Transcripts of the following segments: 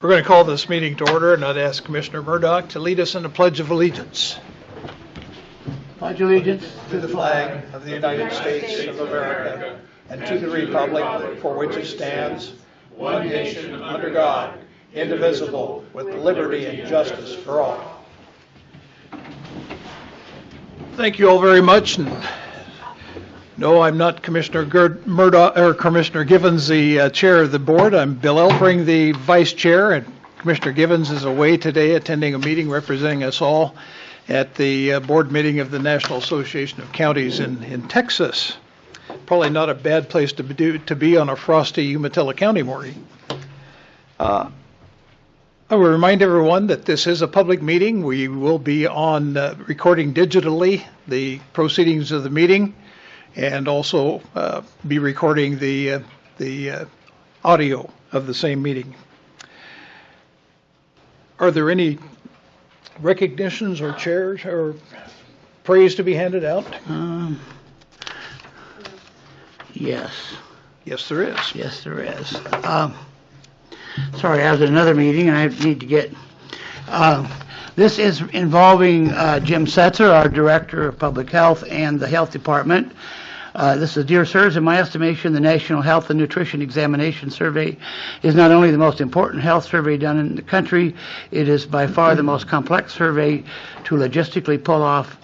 We're going to call this meeting to order, and I'd ask Commissioner Murdoch to lead us in the Pledge of Allegiance. Pledge allegiance To the flag of the United States of America and to the republic for which it stands, one nation under God, indivisible, with liberty and justice for all. Thank you all very much. And no, I'm not Commissioner Murdoch or Commissioner Givens, the chair of the board. I'm Bill Elbring, the vice chair, and Commissioner Givens is away today attending a meeting representing us all at the board meeting of the National Association of Counties in Texas. Probably not a bad place to be on a frosty Umatilla County morning. I will remind everyone that this is a public meeting. We will be on recording digitally the proceedings of the meeting, and also be recording the audio of the same meeting. Are there any recognitions or chairs or praise to be handed out? Yes. Yes, there is. Yes, there is. Sorry, I was at another meeting and I need to get... this is involving Jim Setzer, our Director of Public Health and the Health Department. This is, dear sirs, in my estimation, the National Health and Nutrition Examination Survey is not only the most important health survey done in the country, it is by far the most complex survey to logistically pull off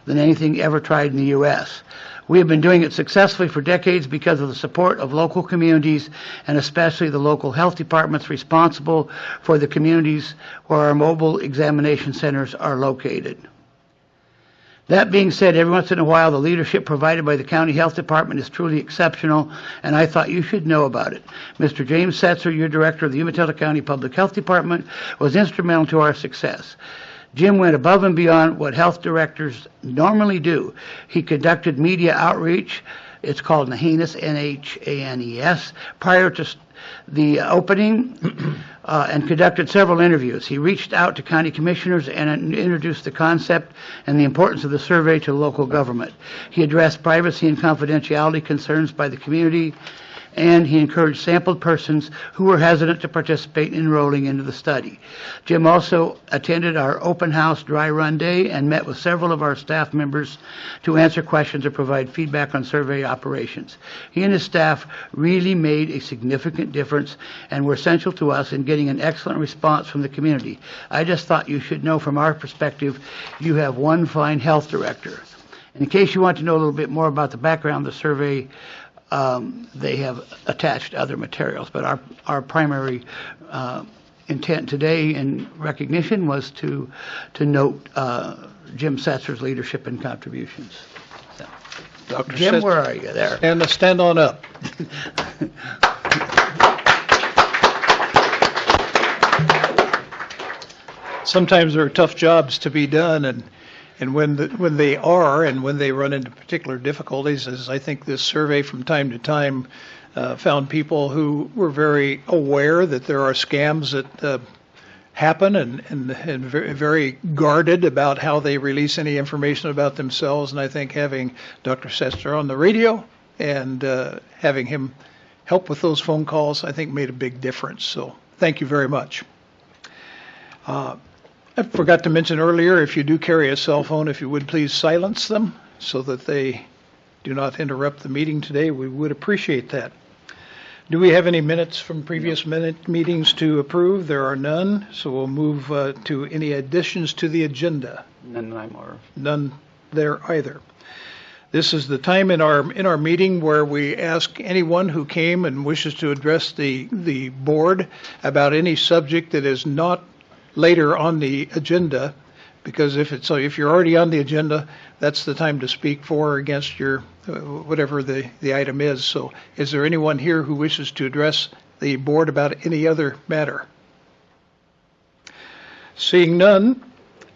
than anything ever tried in the U.S. We have been doing it successfully for decades because of the support of local communities and especially the local health departments responsible for the communities where our mobile examination centers are located. That being said, every once in a while, the leadership provided by the county health department is truly exceptional, and I thought you should know about it. Mr. James Setzer, your director of the Umatilla County Public Health Department, was instrumental to our success. Jim went above and beyond what health directors normally do. He conducted media outreach, it's called NHANES, N-H-A-N-E-S, prior to the opening, and conducted several interviews. He reached out to county commissioners and introduced the concept and the importance of the survey to local government. He addressed privacy and confidentiality concerns by the community, and he encouraged sampled persons who were hesitant to participate in enrolling into the study. Jim also attended our open house dry run day and met with several of our staff members to answer questions or provide feedback on survey operations. He and his staff really made a significant difference and were essential to us in getting an excellent response from the community. I just thought you should know from our perspective, you have one fine health director. In case you want to know a little bit more about the background of the survey, they have attached other materials, but our primary intent today in recognition was to note Jim Setzer's leadership and contributions. So, Dr. Jim, Setzer, where are you? There. Stand on up. Sometimes there are tough jobs to be done, and when they run into particular difficulties, as I think this survey from time to time found people who were very aware that there are scams that happen and very, very guarded about how they release any information about themselves. And I think having Dr. Setzer on the radio and having him help with those phone calls, I think made a big difference. So thank you very much. I forgot to mention earlier, if you do carry a cell phone, if you would please silence them so that they do not interrupt the meeting today. We would appreciate that. Do we have any minutes from previous meetings to approve? There are none, so we'll move to any additions to the agenda. None that I'm aware of. None there either. This is the time in our meeting where we ask anyone who came and wishes to address the board about any subject that is not later on the agenda, because if you're already on the agenda, that's the time to speak for or against your whatever the item is. So is there anyone here who wishes to address the board about any other matter? Seeing none,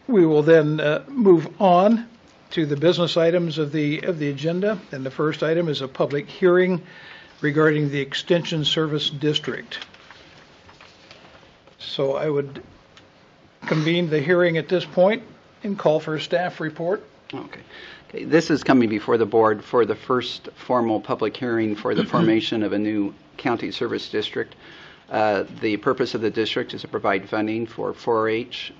we will then move on to the business items of the agenda, and the first item is a public hearing regarding the Extension Service District. So I would convene the hearing at this point and call for a staff report. Okay. This is coming before the board for the first formal public hearing for the formation of a new county service district. The purpose of the district is to provide funding for 4-H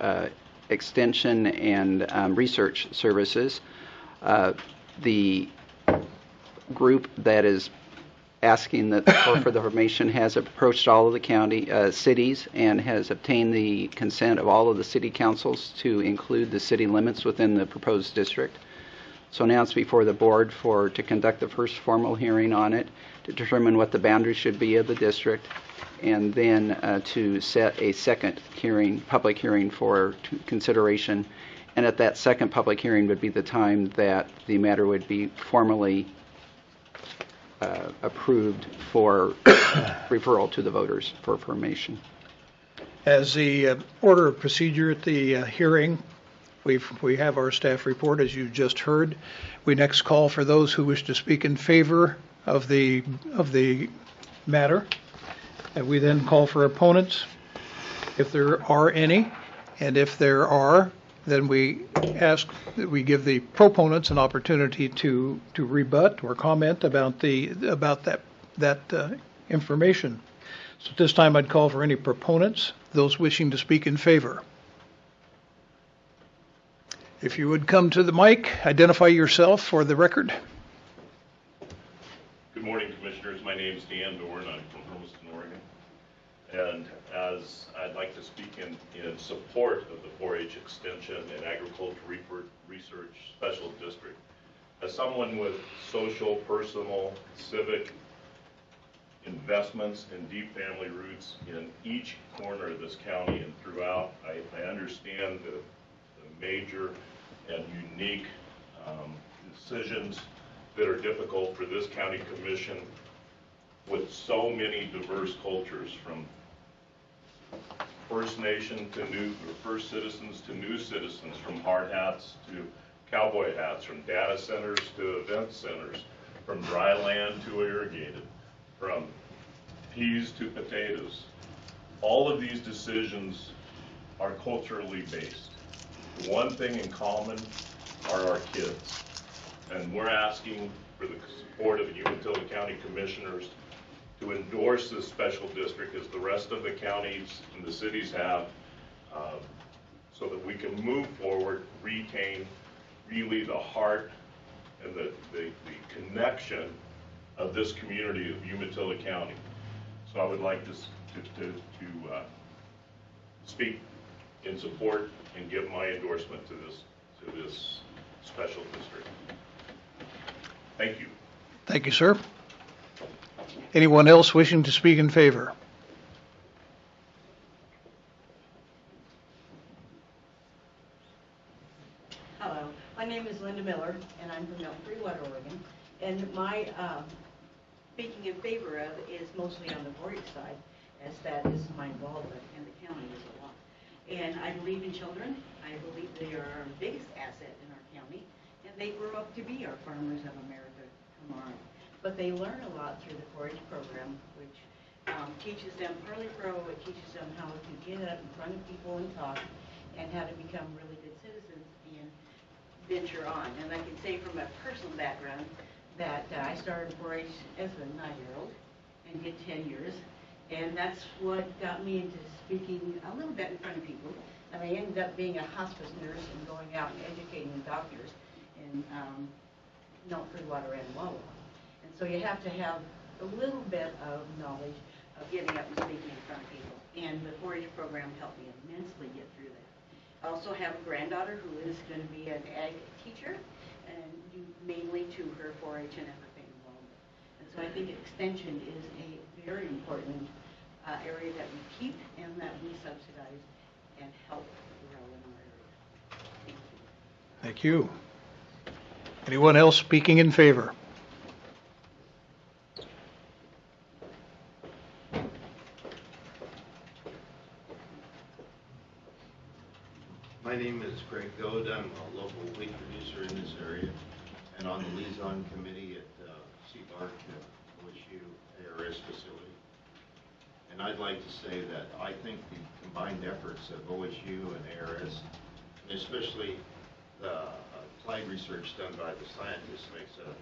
extension and research services. The group that is asking that for the formation has approached all of the county cities and has obtained the consent of all of the city councils to include the city limits within the proposed district. So now it's before the board to conduct the first formal hearing on it, to determine what the boundaries should be of the district, and then to set a second hearing, public hearing for consideration. And at that second public hearing would be the time that the matter would be formally approved for referral to the voters for formation. As the order of procedure at the hearing, we have our staff report, as you just heard. We next call for those who wish to speak in favor of the matter. And we then call for opponents, if there are any. And if there are, then we ask that we give the proponents an opportunity to rebut or comment about that information. So at this time, I'd call for any proponents, those wishing to speak in favor. If you would come to the mic, identify yourself for the record. Good morning, Commissioners. My name is Dan Dorn. I'm from Hermiston, Oregon. And as I'd like to speak in support of the 4-H Extension and Agricultural Research Special District. As someone with social, personal, civic investments and deep family roots in each corner of this county and throughout, I understand the major and unique decisions that are difficult for this county commission with so many diverse cultures, from First Nation to First Citizens to new citizens, from hard hats to cowboy hats, from data centers to event centers, from dry land to irrigated, from peas to potatoes. All of these decisions are culturally based. The one thing in common are our kids. And we're asking for the support of the Umatilla County Commissioners to endorse this special district as the rest of the counties and the cities have, so that we can move forward, retain really the heart and the connection of this community of Umatilla County. So I would like to speak in support and give my endorsement to this special district. Thank you. Thank you, sir. Anyone else wishing to speak in favor? Hello, my name is Linda Miller, and I'm from Milton Freewater, Oregon. And my speaking in favor of is mostly on the 4-H side, as that is my involvement, and the county is a lot. And I believe in children. I believe they are our biggest asset in our county, and they grow up to be our farmers of America tomorrow. But they learn a lot through the 4-H program, which teaches them Parley Pro. It teaches them how to get up in front of people and talk, and how to become really good citizens and venture on. And I can say from a personal background that I started 4-H as a 9-year-old and did 10 years. And that's what got me into speaking a little bit in front of people. And I ended up being a hospice nurse and going out and educating doctors in Milton Freewater and Wawa. And so you have to have a little bit of knowledge of getting up and speaking in front of people. And the 4-H program helped me immensely get through that. I also have a granddaughter who is going to be an ag teacher, and due mainly to her 4-H and FFA involvement. And so I think extension is a very important area that we keep and that we subsidize and help grow in our area. Thank you. Thank you. Anyone else speaking in favor? My name is Craig Goad. I'm a local wheat producer in this area and on the liaison committee at CBARC OSU ARS facility. And I'd like to say that I think the combined efforts of OSU and ARS, and especially the applied research done by the scientists, makes a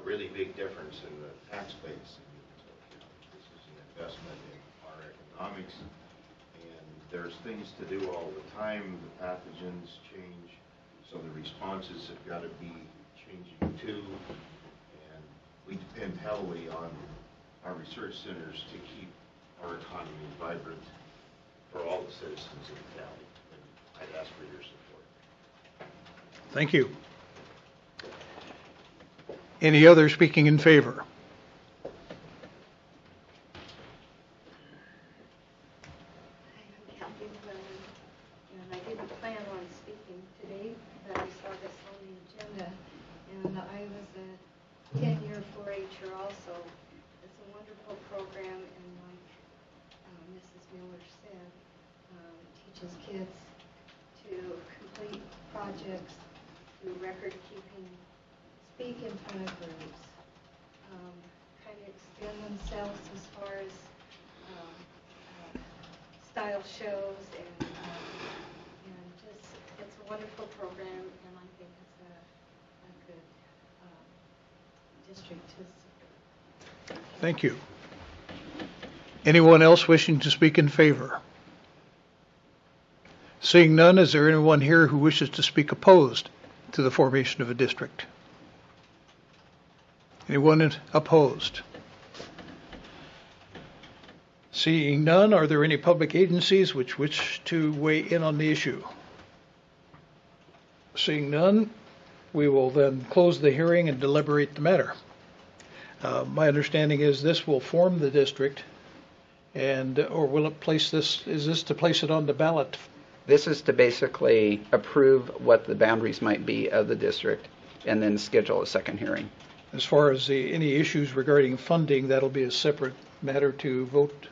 really big difference in the tax base in Umatilla County. This is an investment in our economic economics, and there's things to do all the time. The pathogens change, so the responses have got to be changing too. And we depend heavily on our research centers to keep our economy vibrant for all the citizens of the county. And I'd ask for your support. Thank you. Any other speaking in favor? And I didn't plan on speaking today, but I saw this on the agenda, and I was a 10-year 4-H'er also. It's a wonderful program, and like Mrs. Miller said, teaches kids to complete projects, do record keeping, speak in front of groups, kind of extend themselves as far as style shows, and just, it's a wonderful program, and I think it's a good district to support. Thank you. Anyone else wishing to speak in favor? Seeing none, is there anyone here who wishes to speak opposed to the formation of a district? Anyone opposed? Seeing none, are there any public agencies which wish to weigh in on the issue? Seeing none, we will then close the hearing and deliberate the matter. My understanding is this will form the district, and or will it place this? Is this to place it on the ballot? This is to basically approve what the boundaries might be of the district and then schedule a second hearing. As far as any issues regarding funding, that'll be a separate matter to vote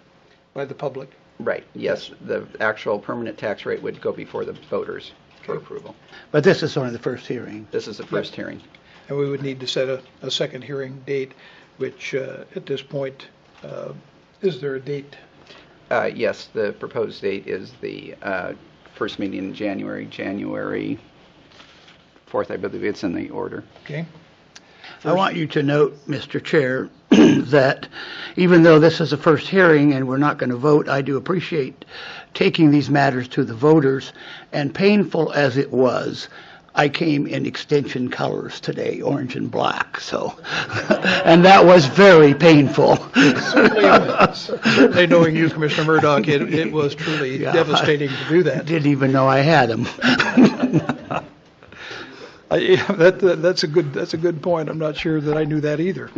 by the public. Right, yes, the actual permanent tax rate would go before the voters for approval. But this is only the first hearing. This is the first hearing. And we would need to set a second hearing date, which at this point, is there a date? Yes, the proposed date is the first meeting in January 4th, I believe it's in the order. Okay. I want you to note, Mr. Chair, that even though this is a first hearing and we're not going to vote, I do appreciate taking these matters to the voters, and painful as it was, I came in extension colors today, orange and black, so, and that was very painful. Certainly knowing you, Commissioner Murdoch, it was truly devastating to do that. Didn't even know I had them. That's a good point. I'm not sure that I knew that either.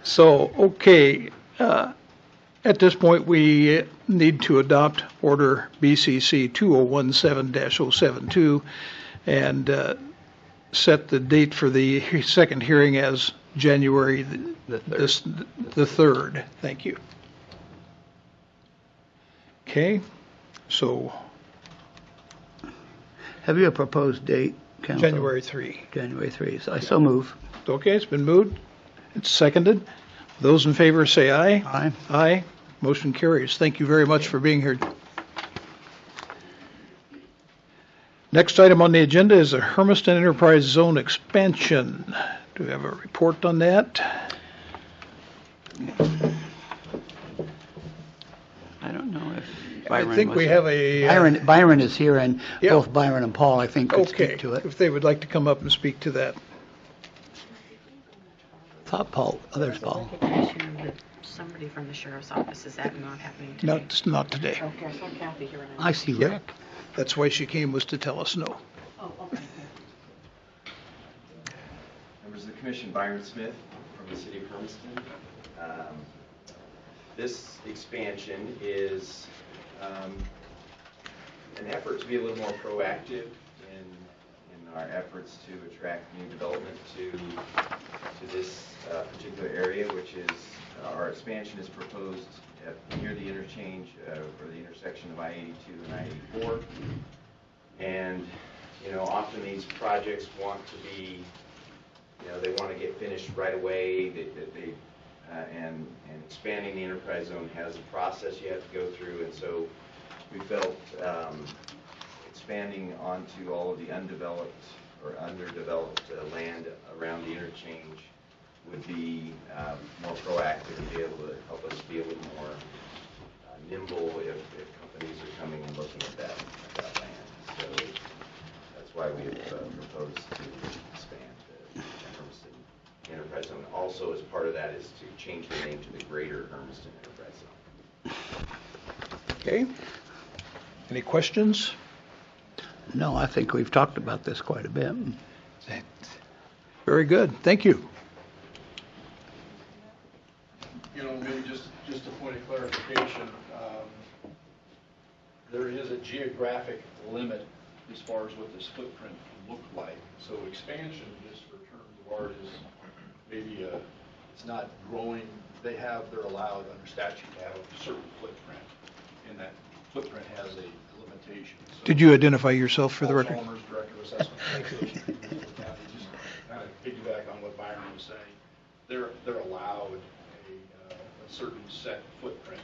So, okay, at this point we need to adopt Order BCC 2017-072 and set the date for the second hearing as January the 3rd. Thank you. Okay, so Have you a proposed date, Council? January 3. January 3. So I so move. Okay, it's been moved. It's seconded. Those in favor say aye. Aye. Aye. Motion carries. Thank you very much for being here. Next item on the agenda is a Hermiston Enterprise Zone expansion. Do we have a report on that? I don't know if I Byron think was we it. have a... Byron is here, and Yeah. both Byron and Paul, I think, could Okay, speak to it. if they would like to come up and speak to that. Thought Paul, oh, there's Paul. Recognition that somebody from the sheriff's office, is that not happening today? Not today. Okay, I saw Kathy here. and I see Yeah. Rick. That's why she came, was to tell us no. Oh, okay. Members of the Commission, Byron Smith from the City of Hermiston. This expansion is an effort to be a little more proactive in our efforts to attract new development to this particular area, which is our expansion is proposed near the interchange or the intersection of I-82 and I-84. And, you know, often these projects want to be, you know, they want to get finished right away. And expanding the enterprise zone has a process you have to go through, and so we felt expanding onto all of the undeveloped or underdeveloped land around the interchange would be more proactive and be able to help us be a little more nimble if companies are coming and looking at that land. So that's why we have proposed to expand the Hermiston Enterprise Zone. Also, as part of that is to change the name to the Greater Hermiston Enterprise Zone. Okay. Any questions? No, I think we've talked about this quite a bit. Very good. Thank you. You know, maybe just a point of clarification. There is a geographic limit as far as what this footprint looked like. So expansion, just for terms of art, is maybe it's not growing. They're allowed under statute to have a certain footprint, and that footprint has a limitation. So Did you identify yourself for the Paul record? Chalmers, Director of Assessment Association, just kind of piggyback on what Byron was saying. They're allowed a certain set footprint.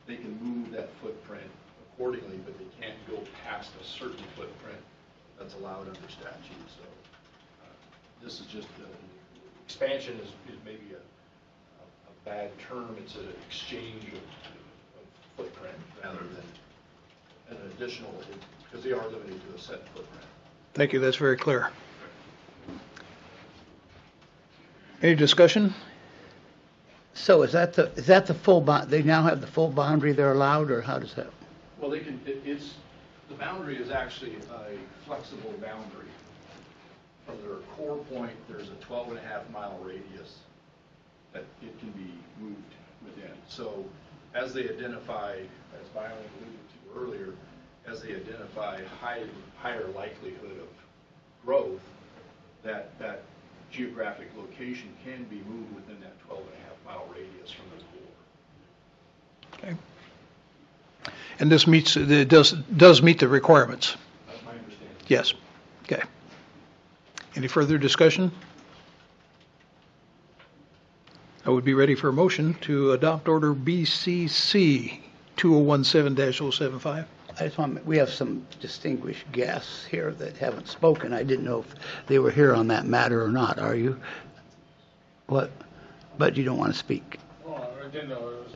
They can move that footprint accordingly, but they can't go past a certain footprint that's allowed under statute. So this is just expansion is maybe a bad term. It's an exchange of footprint rather than an additional, because they are limited to a set footprint. Thank you. That's very clear. Any discussion? So is that the full they now have the full boundary they're allowed, or how does that? Well, they can, the boundary is actually a flexible boundary. From their core point, there's a 12.5-mile radius that it can be moved within. So as they identify, as Byron alluded to earlier, as they identify higher likelihood of growth, that geographic location can be moved within that 12.5-mile radius from the core. Okay. And this does meet the requirements? That's my understanding. Yes. Okay. Any further discussion? I would be ready for a motion to adopt Order BCC 2017-075. I just want, we have some distinguished guests here that haven't spoken. I didn't know if they were here on that matter or not. Are you? What? But you don't want to speak. Oh, I didn't know it was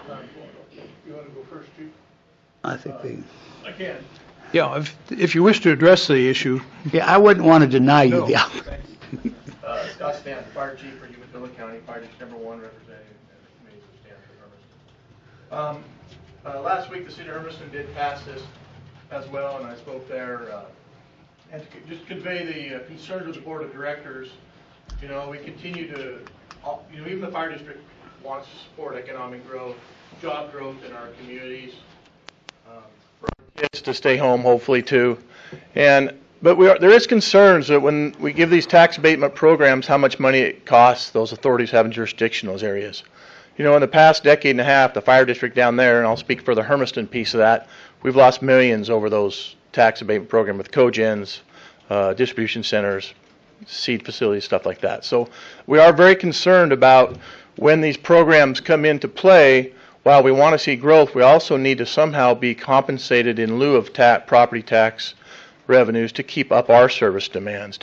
time for it. You want to go first, Chief? I think they. I can. Yeah, if you wish to address the issue. Yeah, I wouldn't want to deny you No. the. Scott Stanton, Fire Chief for Umatilla County, Fire District #1, representing the committee for Stanton Hermiston. Last week, the city of Hermiston did pass this as well, and I spoke there and to just convey the concerns of the board of directors. You know, we continue to, you know, even the fire district wants to support economic growth, job growth in our communities, for our kids to stay home, hopefully too, but there is concerns that when we give these tax abatement programs, how much money it costs those authorities having jurisdiction in those areas. You know, in the past decade and a half, the fire district down there, and I'll speak for the Hermiston piece of that, we've lost millions over those tax abatement programs with cogens, distribution centers, seed facilities, stuff like that. So we are very concerned about when these programs come into play. While we want to see growth, we also need to somehow be compensated in lieu of property tax revenues to keep up our service demands.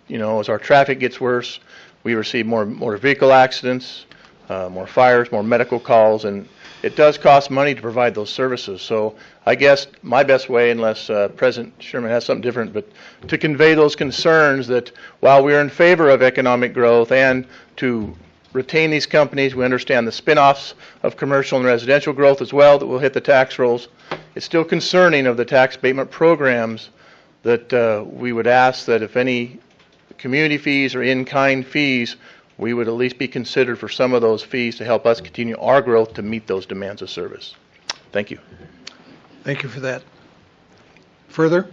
You know, as our traffic gets worse, we receive more motor vehicle accidents, more fires, more medical calls, and it does cost money to provide those services. So I guess my best way, unless President Sherman has something different, but to convey those concerns that while we are in favor of economic growth and to retain these companies, we understand the spin-offs of commercial and residential growth as well that will hit the tax rolls. It's still concerning of the tax abatement programs that we would ask that if any community fees or in-kind fees, we would at least be considered for some of those fees to help us continue our growth to meet those demands of service. Thank you. Thank you for that. Further?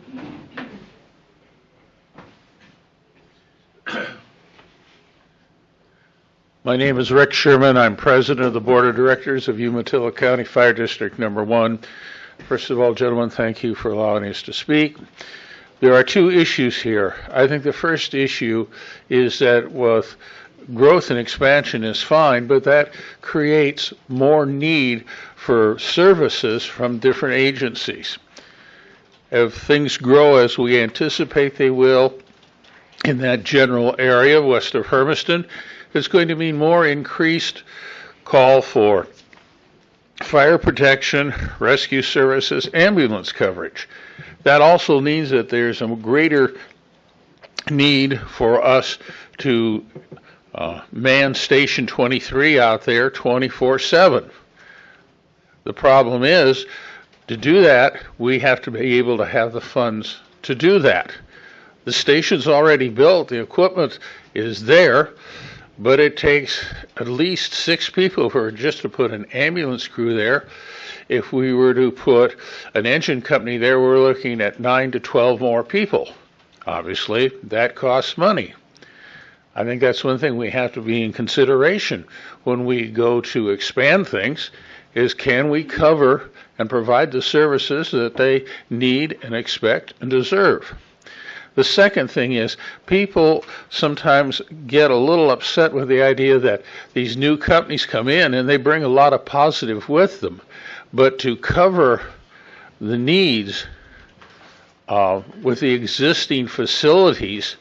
My name is Rick Sherman. I'm president of the Board of Directors of Umatilla County Fire District #1. First of all, gentlemen, thank you for allowing us to speak. There are two issues here. I think the first issue is that with growth and expansion is fine, but that creates more need for services from different agencies. If things grow as we anticipate they will in that general area west of Hermiston, it's going to mean more increased call for fire protection, rescue services, ambulance coverage. That also means that there's a greater need for us to man Station 23 out there 24/7. The problem is, to do that, we have to be able to have the funds to do that. The station's already built, the equipment is there, but it takes at least 6 people for just to put an ambulance crew there. If we were to put an engine company there, we're looking at 9 to 12 more people. Obviously, that costs money. I think that's one thing we have to be in consideration when we go to expand things, is can we cover and provide the services that they need and expect and deserve. The second thing is, people sometimes get a little upset with the idea that these new companies come in and they bring a lot of positive with them. But to cover the needs with the existing facilities,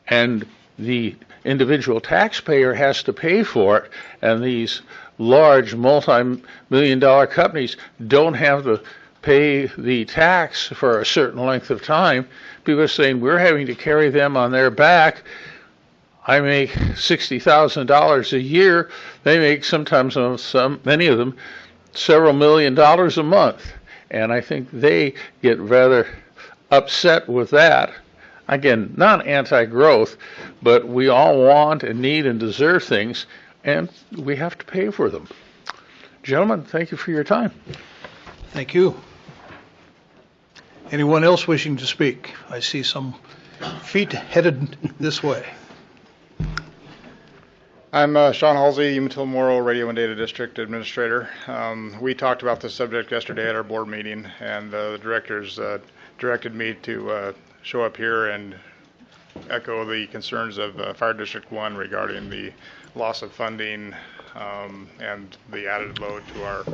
and the individual taxpayer has to pay for it, and these large multi-million-dollar companies don't have to pay the tax for a certain length of time. People are saying, we're having to carry them on their back. I make $60,000 a year. They make sometimes, many of them, several $1,000,000 a month. And I think they get rather upset with that. Again, not anti-growth, but we all want and need and deserve things, and we have to pay for them. Gentlemen, thank you for your time. Thank you. Anyone else wishing to speak? I see some feet headed this way. I'm Sean Halsey, Umatilla Morrow Radio and Data District Administrator. We talked about this subject yesterday at our board meeting, and the directors directed me to show up here and echo the concerns of Fire District 1 regarding the loss of funding and the added load to our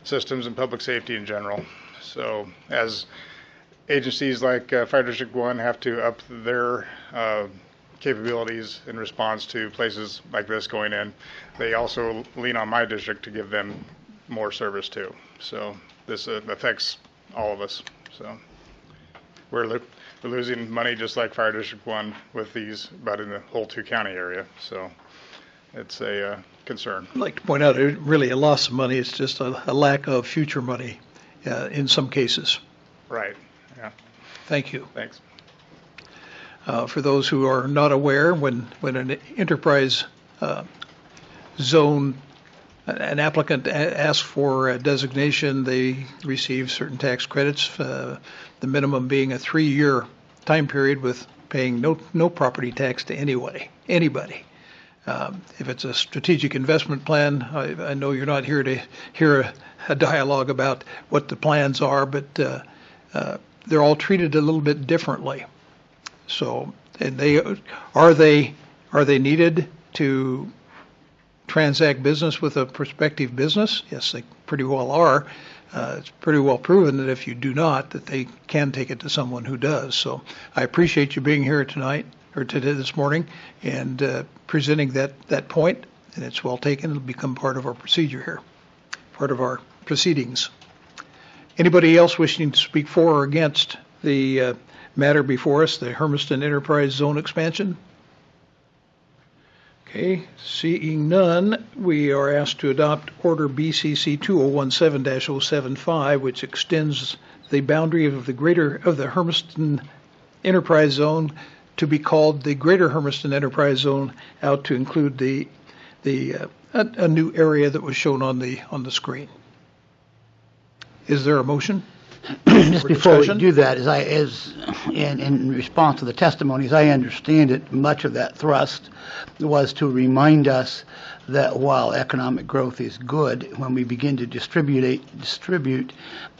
systems and public safety in general. So as agencies like Fire District 1 have to up their capabilities in response to places like this going in, they also lean on my district to give them more service too. So this affects all of us. So we're losing money just like Fire District 1 with these, but in the whole 2-county area. So it's a concern. I'd like to point out, it really a loss of money. It's just a lack of future money in some cases. Right. Yeah. Thank you. Thanks. For those who are not aware, when an enterprise zone, an applicant asks for a designation, they receive certain tax credits, the minimum being a 3-year time period with paying no property tax to anybody. If it's a strategic investment plan, I know you're not here to hear a dialogue about what the plans are, but they're all treated a little bit differently. So, and are they needed to transact business with a prospective business? Yes, they pretty well are. It's pretty well proven that if you do not, that they can take it to someone who does. So I appreciate you being here tonight, or today, this morning, and presenting that point, and it's well taken. It'll become part of our procedure here, part of our proceedings. Anybody else wishing to speak for or against the matter before us, the Hermiston Enterprise Zone expansion? Okay, seeing none, we are asked to adopt Order BCC 2017-075, which extends the boundary of the Hermiston Enterprise Zone to be called the Greater Hermiston Enterprise Zone, out to include a new area that was shown on the screen. Is there a motion? Just before we do that, in response to the testimony, as I understand it, much of that thrust was to remind us that while economic growth is good, when we begin to distribute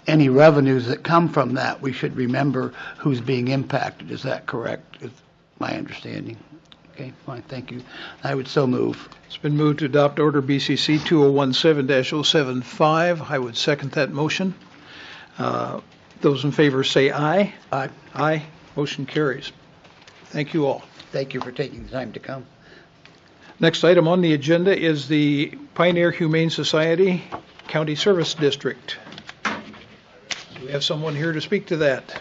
any revenues that come from that, we should remember who's being impacted. Is that correct? Is my understanding? Okay, fine, thank you. I would so move. It's been moved to adopt Order BCC 2017-075. I would second that motion. Those in favor say aye. Aye. Aye. Motion carries. Thank you all. Thank you for taking the time to come. Next item on the agenda is the Pioneer Humane Society County Service District. Do we have someone here to speak to that?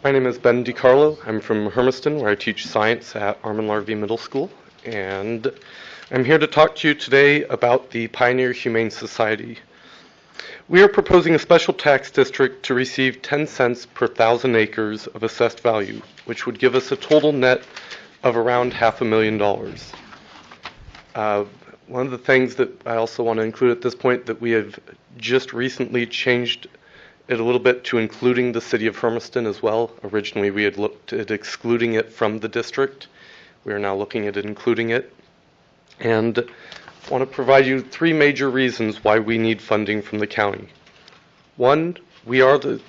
My name is Ben DiCarlo. I'm from Hermiston, where I teach science at Armin Larvey Middle School, and I'm here to talk to you today about the Pioneer Humane Society. We are proposing a special tax district to receive 10 cents per 1,000 acres of assessed value, which would give us a total net of around $500,000. One of the things that I also want to include at this point that we have just recently changed it a little bit to including the city of Hermiston as well. Originally, we had looked at excluding it from the district. We are now looking at including it. And I want to provide you 3 major reasons why we need funding from the county. One, we were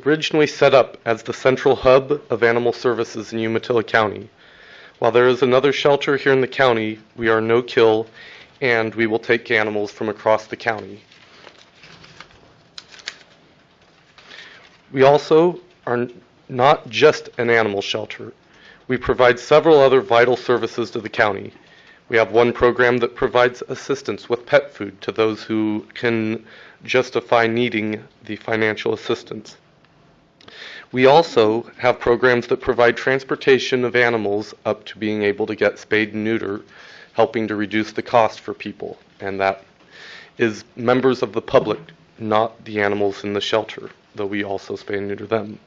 originally set up as the central hub of animal services in Umatilla County. While there is another shelter here in the county, we are no-kill, and we will take animals from across the county. We also are not just an animal shelter. We provide several other vital services to the county. We have one program that provides assistance with pet food to those who can justify needing the financial assistance. We also have programs that provide transportation of animals up to being able to get spayed and neutered, helping to reduce the cost for people. And that is members of the public, not the animals in the shelter, though we also spay and neuter them.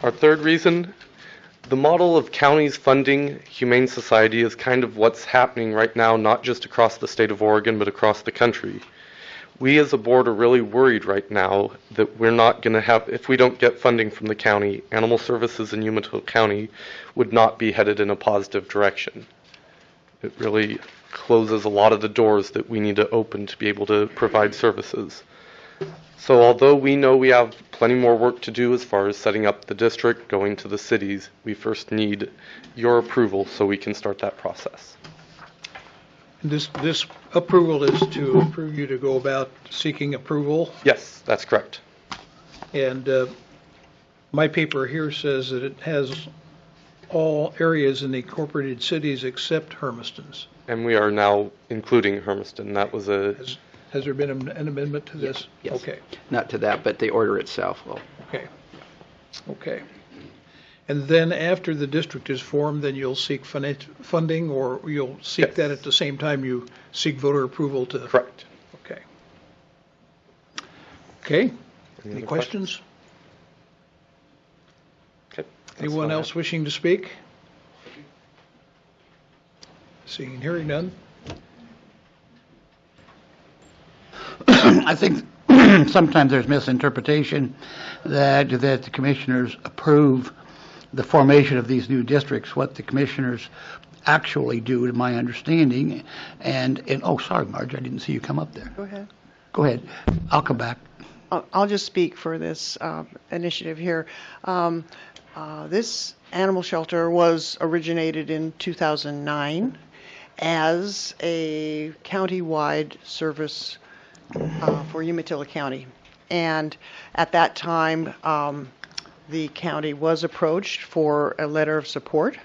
Our third reason, the model of counties funding Humane Society is kind of what's happening right now, not just across the state of Oregon, but across the country. We as a board are really worried right now that we're not going to have, if we don't get funding from the county, animal services in Umatilla County would not be headed in a positive direction. It really closes a lot of the doors that we need to open to be able to provide services. So although we know we have plenty more work to do as far as setting up the district, going to the cities, we first need your approval so we can start that process. This approval is to approve you to go about seeking approval. Yes, that's correct. And my paper here says that it has all areas in the incorporated cities except Hermiston's. And we are now including Hermiston. That was a... Has there been an amendment to this? Yes. Okay. Not to that, but the order itself will. Okay. Okay. And then after the district is formed, then you'll seek funding, or you'll seek Yes. that at the same time you seek voter approval to? Correct. Okay. Okay. Any questions? Okay. Anyone else wishing to speak? Seeing and hearing none? I think sometimes there's misinterpretation that the commissioners approve the formation of these new districts. What the commissioners actually do, to my understanding, and oh, sorry, Marge, I didn't see you come up there. Go ahead. Go ahead. I'll come back. I'll just speak for this initiative here. This animal shelter was originated in 2009 as a county-wide service for Umatilla County. And at that time, the county was approached for a letter of support.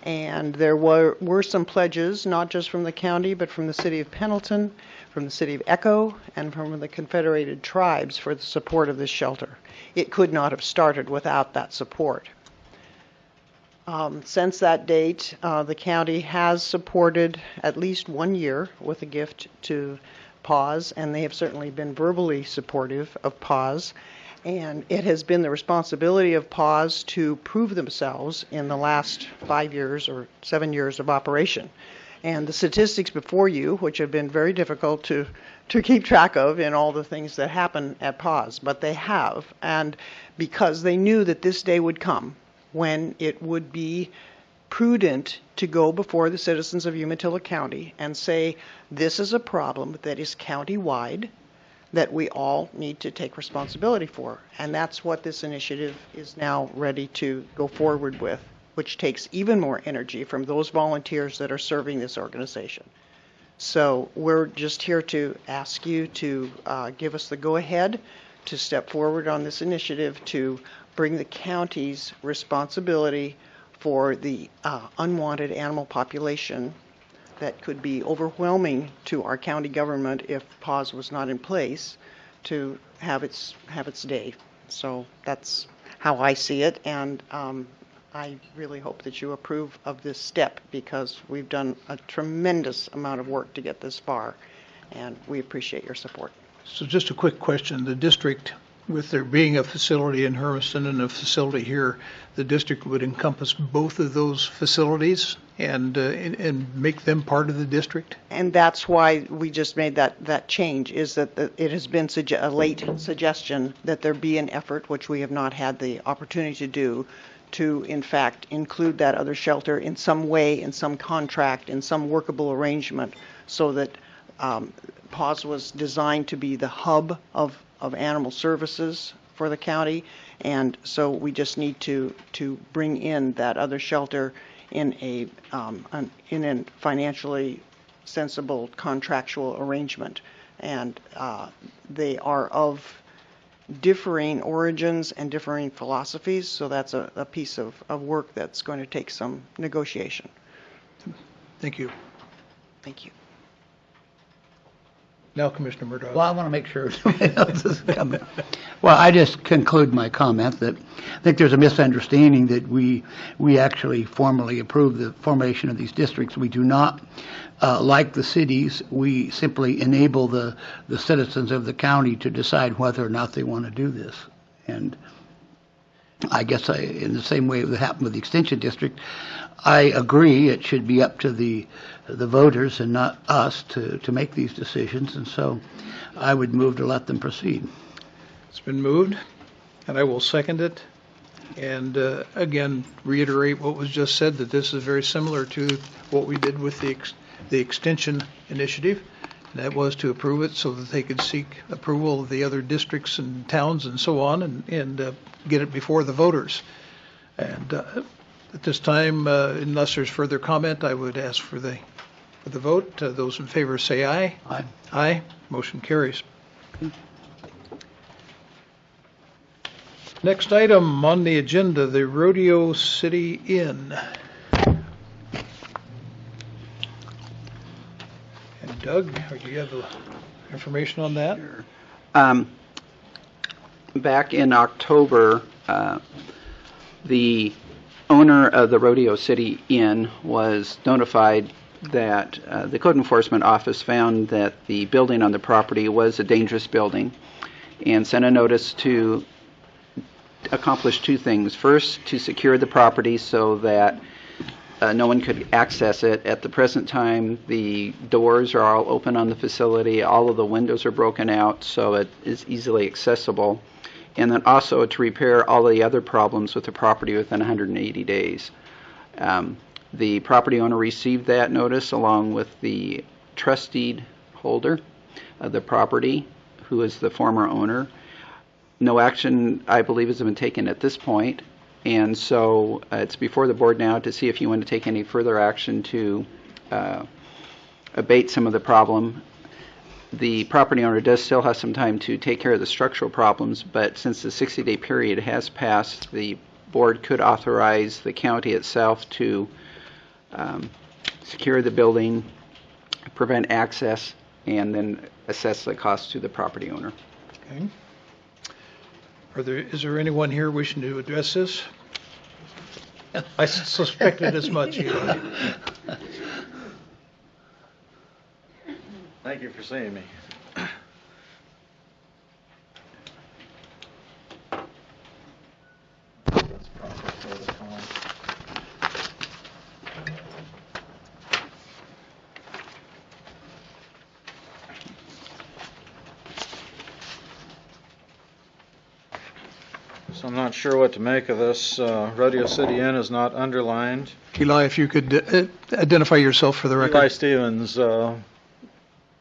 And there were some pledges, not just from the county, but from the city of Pendleton, from the city of Echo, and from the Confederated Tribes for the support of this shelter. It could not have started without that support. Since that date, the county has supported at least 1 year with a gift to PAWS, and they have certainly been verbally supportive of PAWS. And it has been the responsibility of PAWS to prove themselves in the last 5 years or 7 years of operation. And the statistics before you, which have been very difficult to keep track of in all the things that happen at PAWS, but they have. And because they knew that this day would come when it would be prudent to go before the citizens of Umatilla County and say, this is a problem that is county-wide, that we all need to take responsibility for. And that's what this initiative is now ready to go forward with, which takes even more energy from those volunteers that are serving this organization. So we're just here to ask you to give us the go-ahead to step forward on this initiative to bring the county's responsibility for the unwanted animal population that could be overwhelming to our county government if PAWS was not in place, to have its day. So that's how I see it, and I really hope that you approve of this step, because we've done a tremendous amount of work to get this far, and we appreciate your support. So just a quick question. The district, with there being a facility in Hermiston and a facility here, the district would encompass both of those facilities and make them part of the district? And that's why we just made that change, is that it has been a late suggestion that there be an effort, which we have not had the opportunity to do, to in fact include that other shelter in some way, in some contract, in some workable arrangement, so that PAWS was designed to be the hub of animal services for the county, and so we just need to bring in that other shelter in a financially sensible contractual arrangement, and they are of differing origins and differing philosophies, so that's a piece of work that's going to take some negotiation. Thank you. Thank you. Now, Commissioner Murdoch. Well, I want to make sure somebody else is coming. Well, I just conclude my comment that I think there's a misunderstanding that we actually formally approve the formation of these districts. We do not. Like the cities, we simply enable the citizens of the county to decide whether or not they want to do this. And I guess in the same way that happened with the Extension District, I agree it should be up to the voters and not us to make these decisions, and so I would move to let them proceed. It's been moved, and I will second it. And again, reiterate what was just said, that this is very similar to what we did with the Extension Initiative. And that was to approve it so that they could seek approval of the other districts and towns and so on, and get it before the voters. And at this time, unless there's further comment, I would ask for the vote. Those in favor say aye. Aye. Aye. Motion carries. Next item on the agenda, the Rodeo City Inn. And Doug, do you have the information on that? Back in October, the owner of the Rodeo City Inn was notified that the Code Enforcement Office found that the building on the property was a dangerous building, and sent a notice to accomplish two things. First, to secure the property so that no one could access it. At the present time, the doors are all open on the facility, all of the windows are broken out, so it is easily accessible. And then also to repair all the other problems with the property within 180 days. The property owner received that notice along with the trust deed holder of the property, who is the former owner. No action, I believe, has been taken at this point, and so it's before the board now to see if you want to take any further action to abate some of the problem. The property owner does still have some time to take care of the structural problems, but since the 60-day period has passed, the board could authorize the county itself to secure the building, prevent access, and then assess the cost to the property owner. Okay. Is there anyone here wishing to address this? I suspected as much, Eli. Thank you for seeing me. So I'm not sure what to make of this. Rodeo City Inn is not underlined. Eli, if you could identify yourself for the record. Eli Stevens, a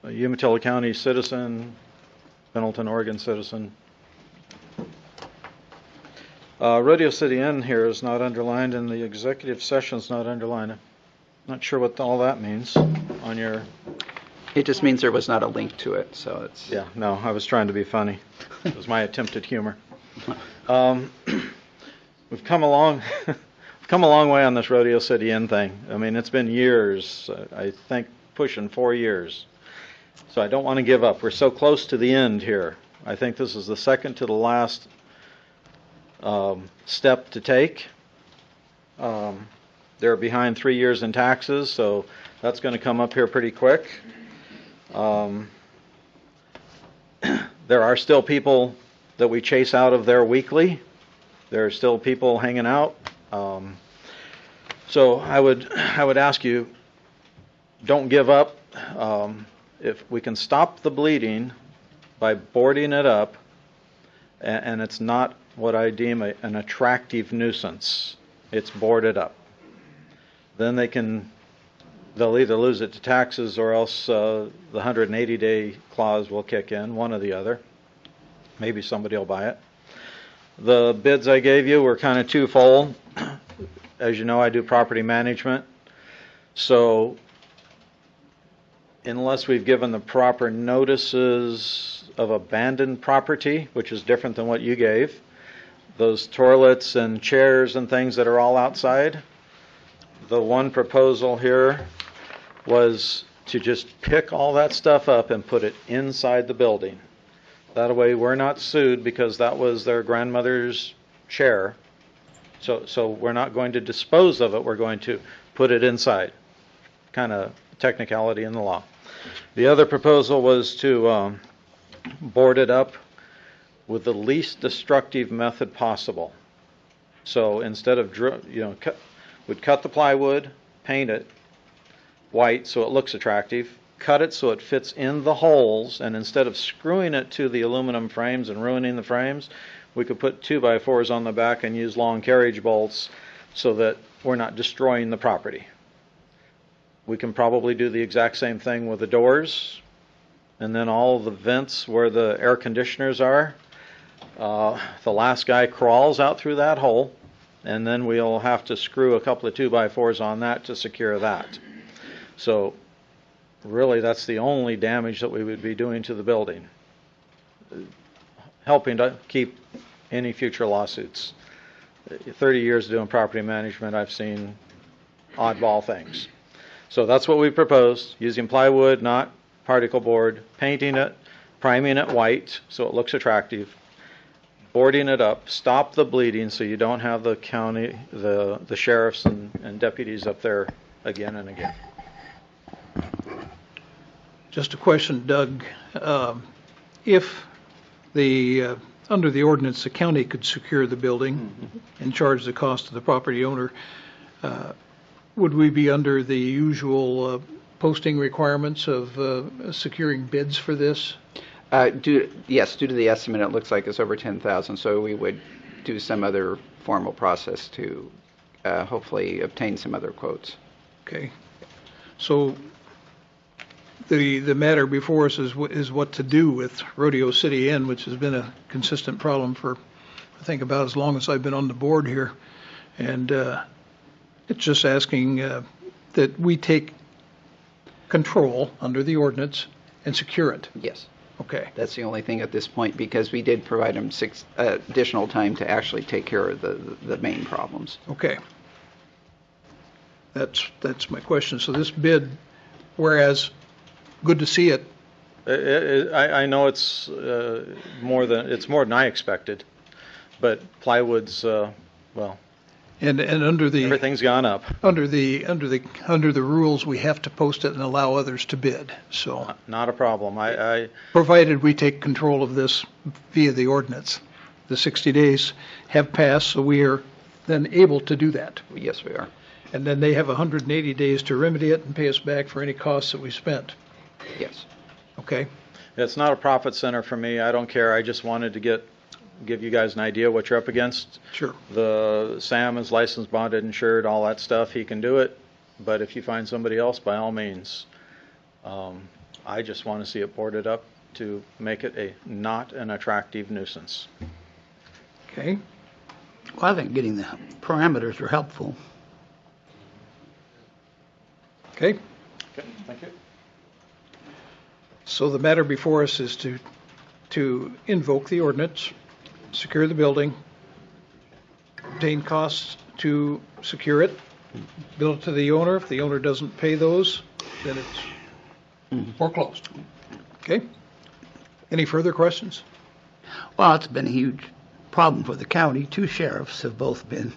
Umatilla County citizen, Pendleton, Oregon citizen. Rodeo City Inn here is not underlined, and the executive session is not underlined. Not sure what all that means on your... It just means there was not a link to it, so it's... Yeah, no, I was trying to be funny. It was my attempt at humor. we've come along, come a long way on this Rodeo City Inn thing. I mean, it's been years, I think pushing 4 years. So I don't want to give up. We're so close to the end here. I think this is the second to the last step to take. They're behind 3 years in taxes, so that's going to come up here pretty quick. There are still people that we chase out of there weekly. There are still people hanging out. So I would ask you, don't give up. If we can stop the bleeding by boarding it up, and it's not what I deem an attractive nuisance, it's boarded up, then they'll either lose it to taxes or else the 180-day clause will kick in, one or the other. Maybe somebody will buy it. The bids I gave you were kind of twofold. As you know, I do property management. So unless we've given the proper notices of abandoned property, which is different than what you gave, those toilets and chairs and things that are all outside, the one proposal here was to just pick all that stuff up and put it inside the building. That way we're not sued because that was their grandmother's chair. So we're not going to dispose of it, we're going to put it inside. Kind of technicality in the law. The other proposal was to board it up with the least destructive method possible. So instead of, we'd cut the plywood, paint it white so it looks attractive, cut it so it fits in the holes, and instead of screwing it to the aluminum frames and ruining the frames, we could put 2x4s on the back and use long carriage bolts so that we're not destroying the property. We can probably do the exact same thing with the doors, and then all the vents where the air conditioners are. The last guy crawls out through that hole, and then we'll have to screw a couple of 2x4s on that to secure that. So really that's the only damage that we would be doing to the building, helping to keep any future lawsuits. 30 years doing property management, I've seen oddball things. So that's what we proposed, using plywood, not particle board, painting it, priming it white so it looks attractive, boarding it up, stop the bleeding so you don't have the county, the sheriffs and deputies up there again and again. Just a question, Doug. If under the ordinance, the county could secure the building and charge the cost to the property owner, would we be under the usual posting requirements of securing bids for this? Yes, due to the estimate, it looks like it's over 10,000, so we would do some other formal process to hopefully obtain some other quotes. Okay. So the matter before us is what to do with Rodeo City Inn, which has been a consistent problem for, I think, about as long as I've been on the board here. And it's just asking that we take control under the ordinance and secure it. Yes. Okay. That's the only thing at this point, because we did provide them additional time to actually take care of the main problems. Okay. That's my question. So this bid, whereas good to see it. I know it's more than I expected, but plywood's well. And under the everything's gone up. Under the rules, we have to post it and allow others to bid. So not a problem. I provided we take control of this via the ordinance. The 60 days have passed, so we are then able to do that. Yes, we are. And then they have 180 days to remedy it and pay us back for any costs that we spent. Yes. Okay. It's not a profit center for me. I don't care. I just wanted to give you guys an idea what you're up against. Sure. The Sam is licensed, bonded, insured, all that stuff. He can do it. But if you find somebody else, by all means. I just want to see it boarded up to make it not an attractive nuisance. Okay. Well, I think getting the parameters are helpful. Okay. Okay, thank you. So the matter before us is to invoke the ordinance, secure the building, obtain costs to secure it, bill it to the owner. If the owner doesn't pay those, then it's foreclosed. Okay? Any further questions? Well, it's been a huge problem for the county. Two sheriffs have both been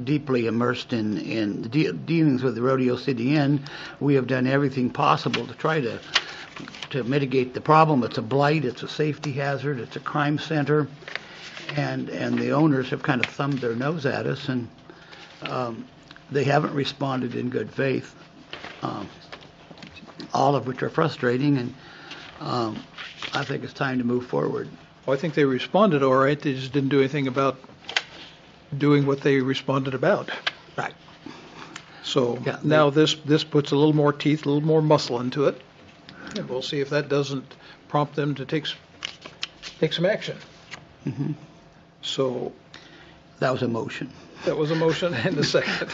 deeply immersed in dealings with the Rodeo City Inn. We have done everything possible to try to mitigate the problem. It's a blight, it's a safety hazard, it's a crime center, and the owners have kind of thumbed their nose at us, and they haven't responded in good faith, all of which are frustrating, and I think it's time to move forward. Well, I think they responded all right. They just didn't do anything about doing what they responded about. Right. So Yeah, now this puts a little more teeth, a little more muscle into it, and we'll see if that doesn't prompt them to take some action. Mm-hmm. So that was a motion. That was a motion and a second.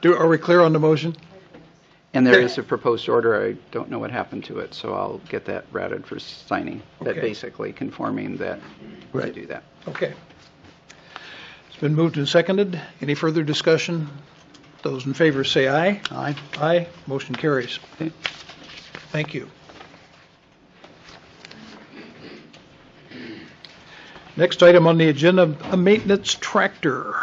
Are we clear on the motion? And there is a proposed order. I don't know what happened to it, so I'll get that routed for signing. That Okay. basically conforming that to do that. Okay. It's been moved and seconded. Any further discussion? Those in favor say aye. Aye. Aye. Motion carries. Okay. Thank you. Next item on the agenda, a maintenance tractor.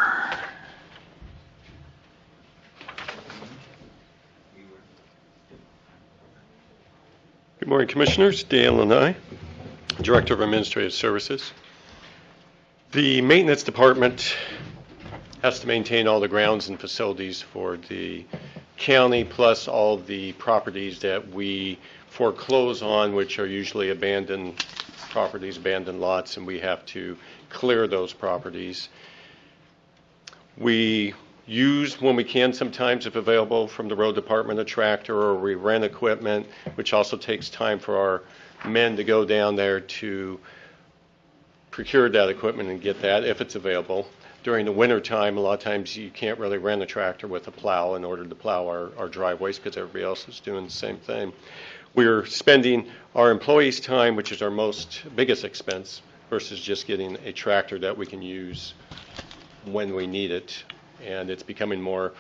Good morning, Commissioners. Dale and I, Director of Administrative Services. The Maintenance Department has to maintain all the grounds and facilities for the county, plus all the properties that we foreclose on, which are usually abandoned properties, abandoned lots, and we have to clear those properties. We use, when we can sometimes, if available, from the road department, a tractor, or we rent equipment, which also takes time for our men to go down there to procure that equipment and get that, if it's available. During the winter time, a lot of times you can't really rent a tractor with a plow in order to plow our driveways, because everybody else is doing the same thing. We're spending our employees' time, which is our biggest expense, versus just getting a tractor that we can use when we need it. And it's becoming more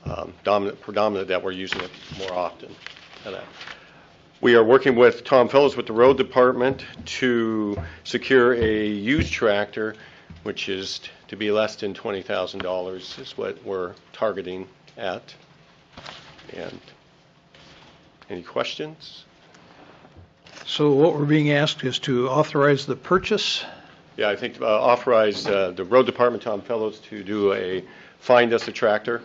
predominant that we're using it more often. We are working with Tom Fellows with the road department to secure a used tractor, which is to be less than $20,000 is what we're targeting at. And any questions? So what we're being asked is to authorize the purchase. Yeah, I think authorize the road department, Tom Fellows, to find us a tractor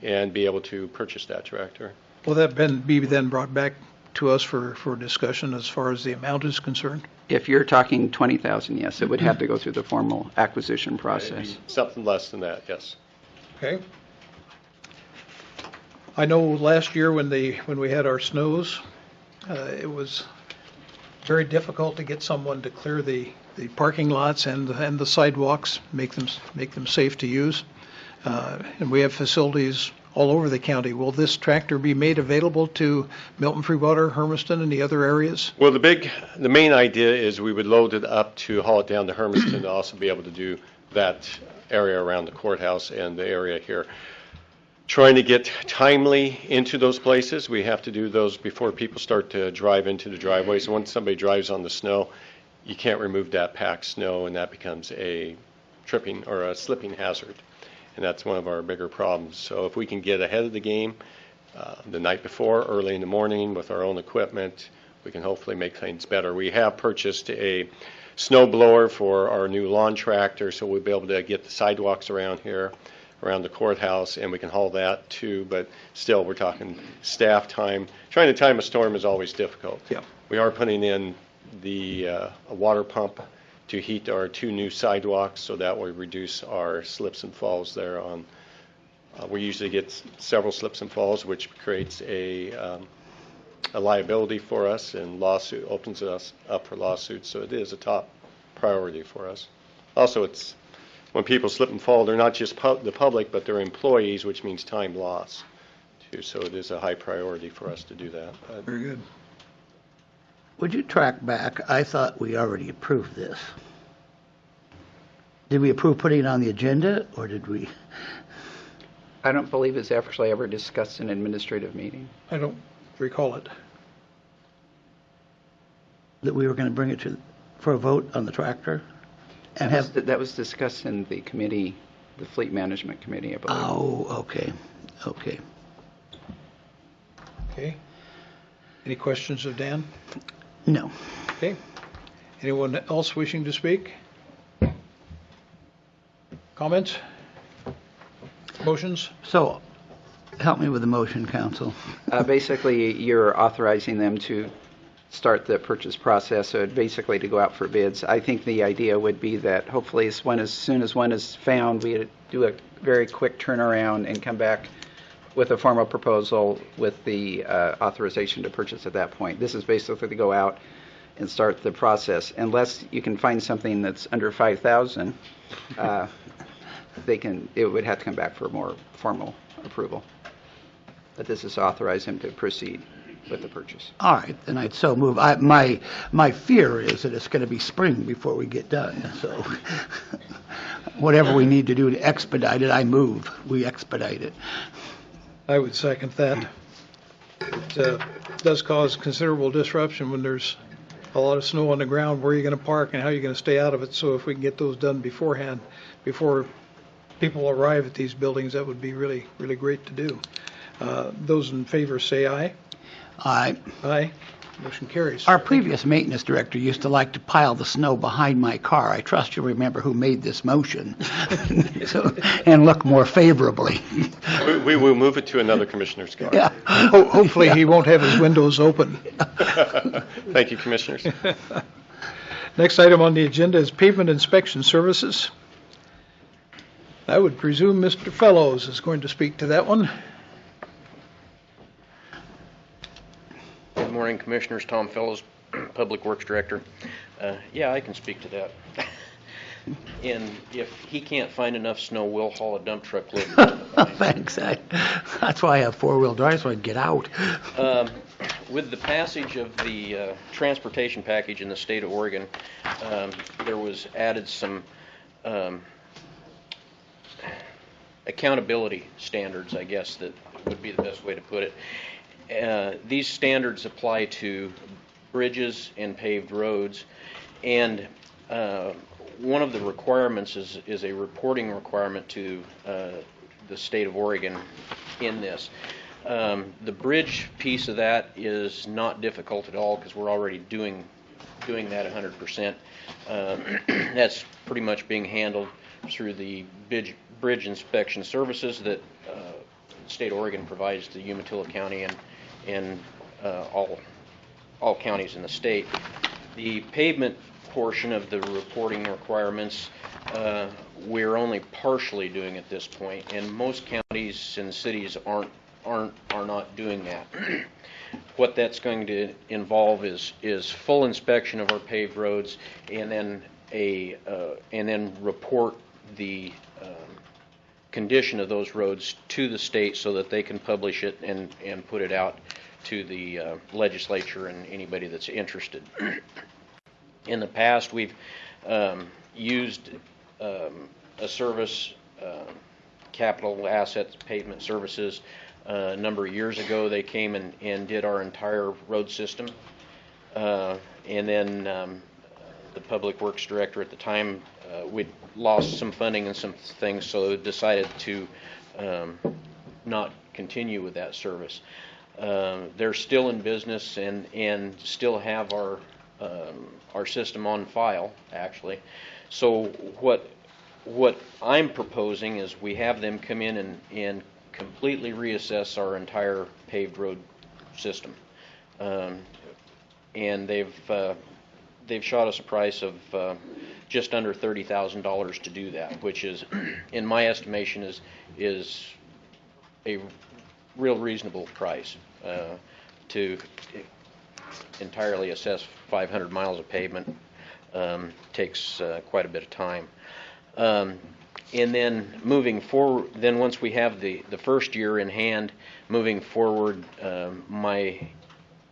and be able to purchase that tractor. Will that be then brought back to us for discussion as far as the amount is concerned? If you're talking 20,000, yes, it would have to go through the formal acquisition process. Something less than that, yes. Okay. I know last year when we had our snows, it was very difficult to get someone to clear the parking lots and the sidewalks, make them safe to use. And we have facilities all over the county. Will this tractor be made available to Milton Freewater, Hermiston, and the other areas? Well, the main idea is we would load it up to haul it down to Hermiston and also be able to do that area around the courthouse and the area here. Trying to get timely into those places. We have to do those before people start to drive into the driveways. Once somebody drives on the snow, you can't remove that packed snow, and that becomes a tripping or a slipping hazard. And that's one of our bigger problems. So if we can get ahead of the game the night before, early in the morning with our own equipment, we can hopefully make things better. We have purchased a snow blower for our new lawn tractor, so we'll be able to get the sidewalks around here, around the courthouse, and we can haul that too. But still, we're talking staff time. Trying to time a storm is always difficult. Yeah. We are putting in a water pump to heat our 2 new sidewalks, so that will reduce our slips and falls there on. We usually get several slips and falls, which creates a liability for us, and lawsuit opens us up for lawsuits. So it is a top priority for us. Also, it's when people slip and fall, they're not just the public, but they're employees, which means time loss too. So it is a high priority for us to do that. Very good. Would you track back? I thought we already approved this. Did we approve putting it on the agenda, or did we? I don't believe it's actually ever discussed in an administrative meeting. I don't recall it. That we were going to bring it for a vote on the tractor? And That was discussed in the committee, the Fleet Management Committee, I believe. Oh, okay, okay. Okay. Any questions of Dan? No. Okay. Anyone else wishing to speak? Comments? Motions? So, help me with the motion, counsel. Basically, you're authorizing them to start the purchase process, so basically to go out for bids. I think the idea would be that hopefully as soon as one is found, we do a very quick turnaround and come back with a formal proposal with the authorization to purchase at that point. This is basically to go out and start the process. Unless you can find something that's under 5,000, it would have to come back for more formal approval. But this is to authorize him to proceed with the purchase. All right, then I'd so move. My fear is that it's going to be spring before we get done, so whatever we need to do to expedite it, I move. We expedite it. I would second that. It does cause considerable disruption when there's a lot of snow on the ground. Where are you going to park and how are you going to stay out of it? So if we can get those done beforehand, before people arrive at these buildings, that would be really, really great to do. Those in favor say aye. Aye. Aye. Motion carries. Our previous maintenance director used to like to pile the snow behind my car. I trust you remember who made this motion. And look more favorably. We will move it to another commissioner's car. Yeah. Hopefully he won't have his windows open. Thank you, commissioners. Next item on the agenda is pavement inspection services. I would presume Mr. Fellows is going to speak to that one. Good morning, Commissioners. Tom Fellows, Public Works Director. Yeah, I can speak to that. And if he can't find enough snow, we'll haul a dump truck load. Thanks. That's why I have four-wheel drive, so I can get out. With the passage of the transportation package in the state of Oregon, there was added some accountability standards, I guess that would be the best way to put it. These standards apply to bridges and paved roads, and one of the requirements is a reporting requirement to the state of Oregon in this. The bridge piece of that is not difficult at all because we're already doing that 100%. That's pretty much being handled through the bridge inspection services that the state of Oregon provides to Umatilla County and all counties in the state. The pavement portion of the reporting requirements, we're only partially doing at this point, and most counties and cities are not doing that. What that's going to involve is full inspection of our paved roads, and then report the condition of those roads to the state so that they can publish it and put it out to the legislature and anybody that's interested. In the past, we've used a service, Capital Assets Pavement Services. A number of years ago, they came and did our entire road system. And then the Public Works Director at the time, we'd lost some funding and some things, so decided to not continue with that service. They're still in business and still have our system on file, actually. So what I'm proposing is we have them come in and completely reassess our entire paved road system. And they've shot us a price of just under $30,000 to do that, which is, in my estimation, is a real reasonable price to entirely assess 500 miles of pavement. Takes quite a bit of time. And then moving forward, then once we have the first year in hand, moving forward,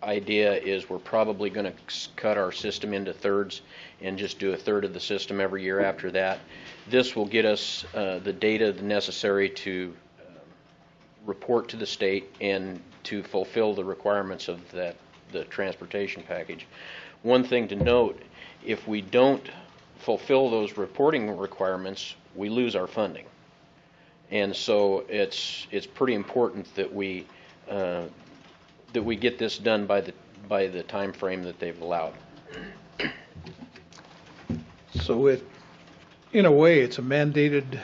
idea is we're probably going to cut our system into thirds and just do a third of the system every year after that. This will get us the data necessary to report to the state and to fulfill the requirements of the transportation package. One thing to note, if we don't fulfill those reporting requirements, we lose our funding. And so it's pretty important that we get this done by the time frame that they've allowed. So in a way, it's a mandated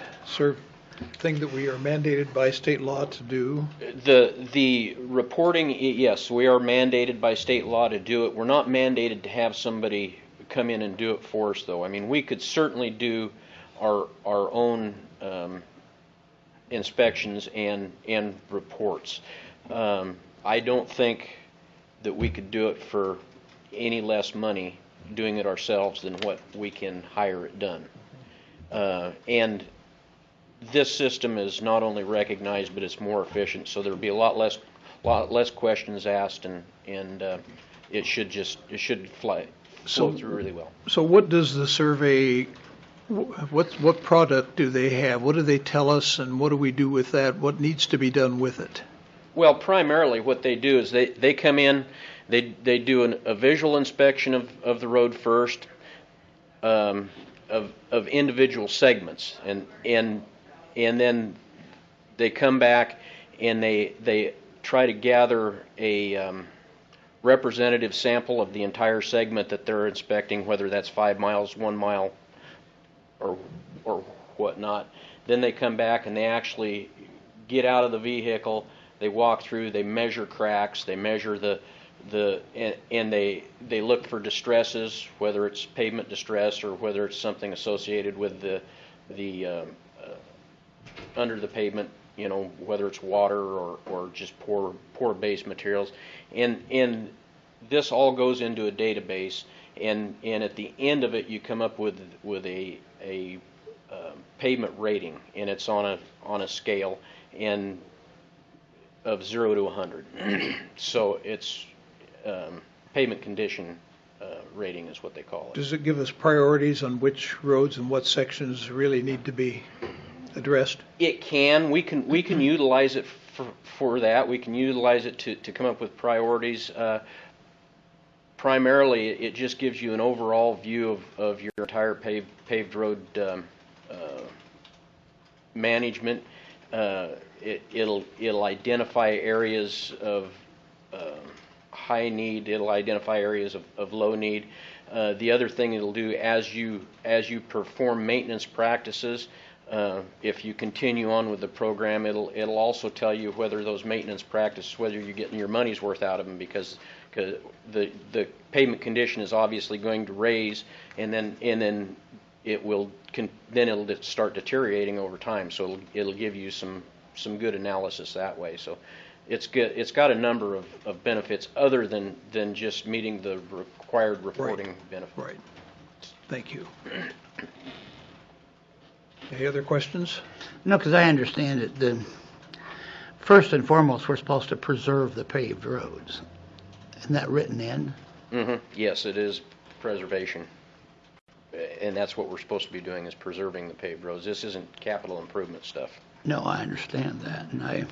thing that we are mandated by state law to do. The reporting, yes, we are mandated by state law to do it. We're not mandated to have somebody come in and do it for us, though. I mean, we could certainly do our own inspections and reports. I don't think that we could do it for any less money doing it ourselves than what we can hire it done. And this system is not only recognized, but it's more efficient, so there'll be a lot less questions asked, and it should flow through really well. So what does the survey, what product do they have? What do they tell us, and what do we do with that? What needs to be done with it? Well, primarily what they do is they come in, they do a visual inspection of the road first, of individual segments, and then they come back and they try to gather a representative sample of the entire segment that they're inspecting, whether that's 5 miles, 1 mile, or whatnot. Then they come back and they actually get out of the vehicle. They walk through. They measure cracks. They measure and they look for distresses, whether it's pavement distress or whether it's something associated with the under the pavement, whether it's water or just poor base materials, and this all goes into a database, and at the end of it you come up with a pavement rating, and it's on a scale and of 0 to 100. So it's pavement condition rating is what they call it. Does it give us priorities on which roads and what sections really need to be addressed? It can. We can utilize it for that. We can utilize it to come up with priorities. Primarily, it just gives you an overall view of your entire paved road management. It'll identify areas of high need. It'll identify areas of low need. The other thing it'll do as you perform maintenance practices, if you continue on with the program, it'll also tell you whether those maintenance practices, whether you're getting your money's worth out of them, because the pavement condition is obviously going to raise, and then it'll start deteriorating over time. So it'll give you some good analysis that way. So it's good. It's got a number of benefits other than just meeting the required reporting benefits. Right. Thank you. Any other questions? No, because I understand it. First and foremost, we're supposed to preserve the paved roads. Isn't that written in? Mm-hmm. Yes, it is preservation. And that's what we're supposed to be doing, is preserving the paved roads. This isn't capital improvement stuff. No, I understand that. And I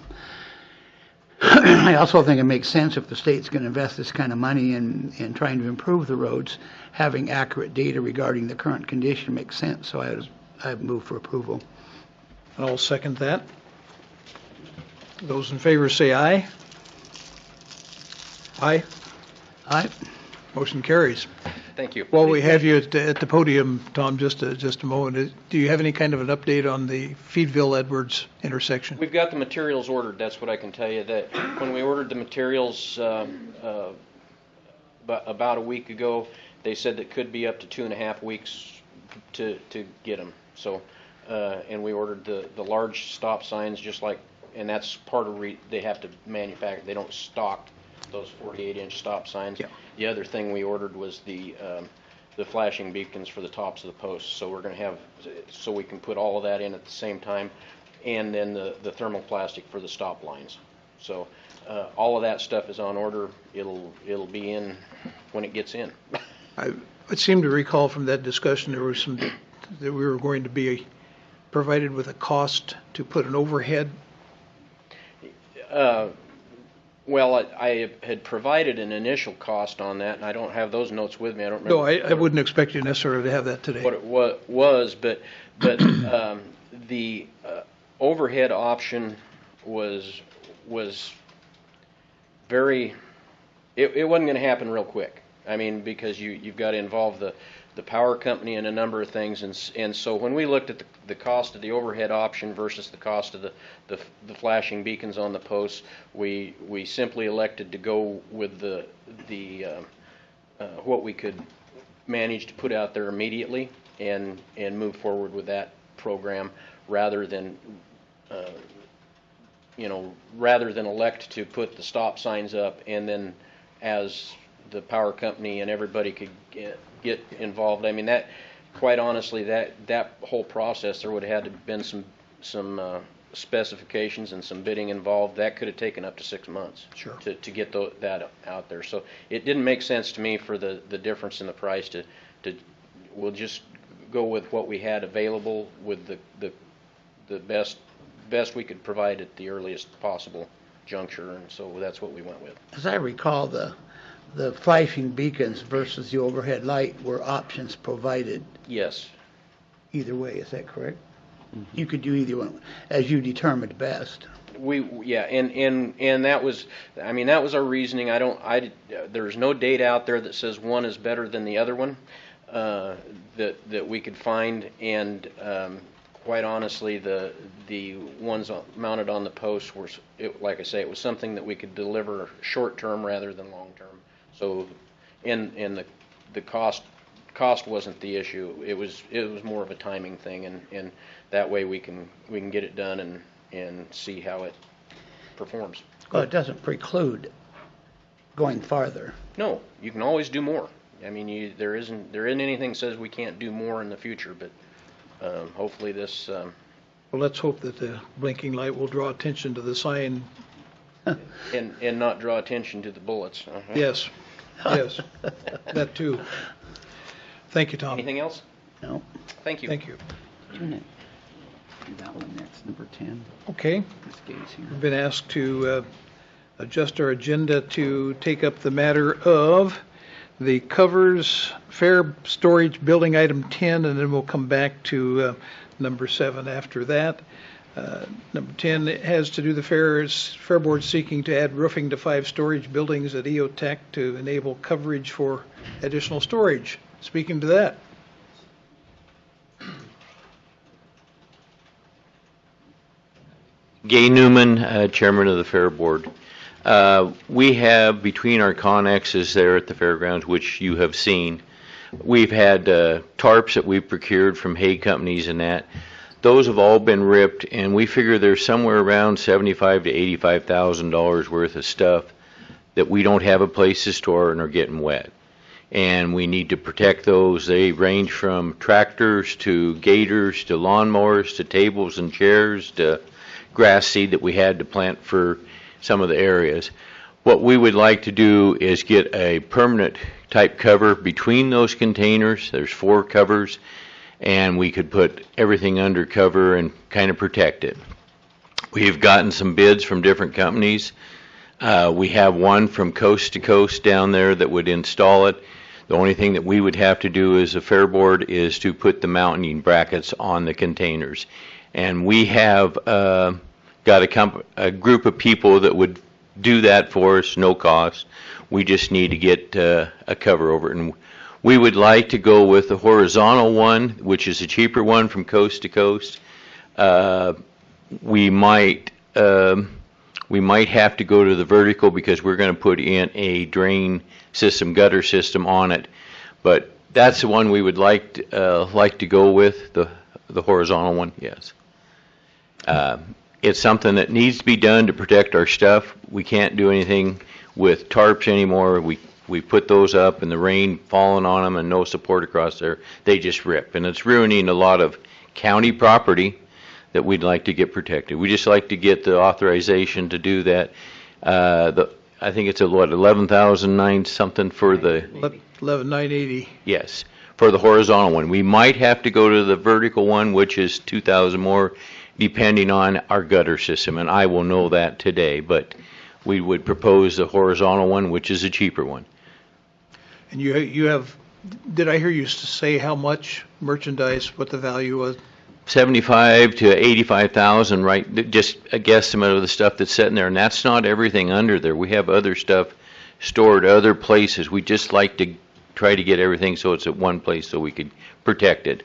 also think it makes sense if the state's going to invest this kind of money in trying to improve the roads, having accurate data regarding the current condition makes sense. So I move for approval. I'll second that. Those in favor say aye. Aye. Aye. Motion carries. Thank you. While we have you at the podium, Tom, just a moment, do you have any kind of an update on the Feedville-Edwards intersection? We've got the materials ordered. That's what I can tell you. That when we ordered the materials about a week ago, they said that could be up to 2.5 weeks to get them. So, and we ordered the large stop signs, just like, and that's part of they have to manufacture. They don't stock those 48-inch stop signs. Yeah. The other thing we ordered was the flashing beacons for the tops of the posts. So we're going to have, so we can put all of that in at the same time, and then the thermoplastic for the stop lines. So all of that stuff is on order. It'll be in when it gets in. I seem to recall from that discussion there was some, that we were going to be provided with a cost to put an overhead. Well, I had provided an initial cost on that, and I don't have those notes with me. I don't remember. No, I wouldn't expect you necessarily to have that today. What it was, but the overhead option was very. It wasn't going to happen real quick. I mean, because you've got to involve the power company in a number of things, and so when we looked at the cost of the overhead option versus the cost of the flashing beacons on the posts, we simply elected to go with the what we could manage to put out there immediately and move forward with that program rather than elect to put the stop signs up and then as the power company and everybody could get involved. I mean, that, quite honestly, that whole process, there would have had to have been some specifications and some bidding involved. That could have taken up to 6 months to get that out there. So it didn't make sense to me for the difference in the price to we'll just go with what we had available with the best we could provide at the earliest possible juncture, and so that's what we went with. As I recall, the flashing beacons versus the overhead light were options provided. Yes. Either way, is that correct? Mm-hmm. You could do either one as you determined best. And that was, I mean, that was our reasoning. There's no data out there that says one is better than the other one that we could find, and quite honestly, the ones mounted on the posts were, like I say, it was something that we could deliver short term rather than long term. So, and the cost wasn't the issue. It was more of a timing thing, and that way we can get it done and see how it performs. Well, it doesn't preclude going farther. No, you can always do more. I mean, there isn't anything that says we can't do more in the future, but hopefully this. Well, let's hope that the blinking light will draw attention to the sign. and not draw attention to the bullets. Uh-huh. Yes, that too. Thank you, Tom. Anything else? No. Thank you. Thank you. Do that one next, number 10. Okay. We've been asked to adjust our agenda to take up the matter of the covers fair storage building item 10, and then we'll come back to number 7 after that. Number 10 has to do the Fair Board seeking to add roofing to 5 storage buildings at EOTech to enable coverage for additional storage. Speaking to that. Gay Newman, Chairman of the Fair Board. We have, between our connexes there at the fairgrounds, which you have seen, we've had tarps that we've procured from hay companies and that. Those have all been ripped, and we figure there's somewhere around $75,000 to $85,000 worth of stuff that we don't have a place to store and are getting wet. And we need to protect those. They range from tractors to gators to lawnmowers to tables and chairs to grass seed that we had to plant for some of the areas. What we would like to do is get a permanent type cover between those containers. There's 4 covers, and we could put everything under cover and kind of protect it. We've gotten some bids from different companies. We have one from Coast to Coast down there that would install it. The only thing that we would have to do as a fair board is to put the mounting brackets on the containers. And we have got a group of people that would do that for us, no cost. We just need to get a cover over it. And we would like to go with the horizontal one, which is a cheaper one from Coast to Coast. We might have to go to the vertical because we're going to put in a drain system, gutter system on it. But that's the one we would like to go with, the horizontal one. Yes. It's something that needs to be done to protect our stuff. We can't do anything with tarps anymore. We put those up and the rain falling on them and no support across there, they just rip. And it's ruining a lot of county property that we'd like to get protected. We just like to get the authorization to do that. I think it's 11,009 something for the, 11,980. yes, for the horizontal one. We might have to go to the vertical one, which is 2,000 more, depending on our gutter system, and I will know that today, but we would propose the horizontal one, which is a cheaper one. And you have, did I hear you say how much merchandise, what the value was? 75 to 85,000, right? Just a guesstimate of the stuff that's sitting there, and that's not everything under there. We have other stuff stored other places. We just like to try to get everything so it's at one place so we could protect it.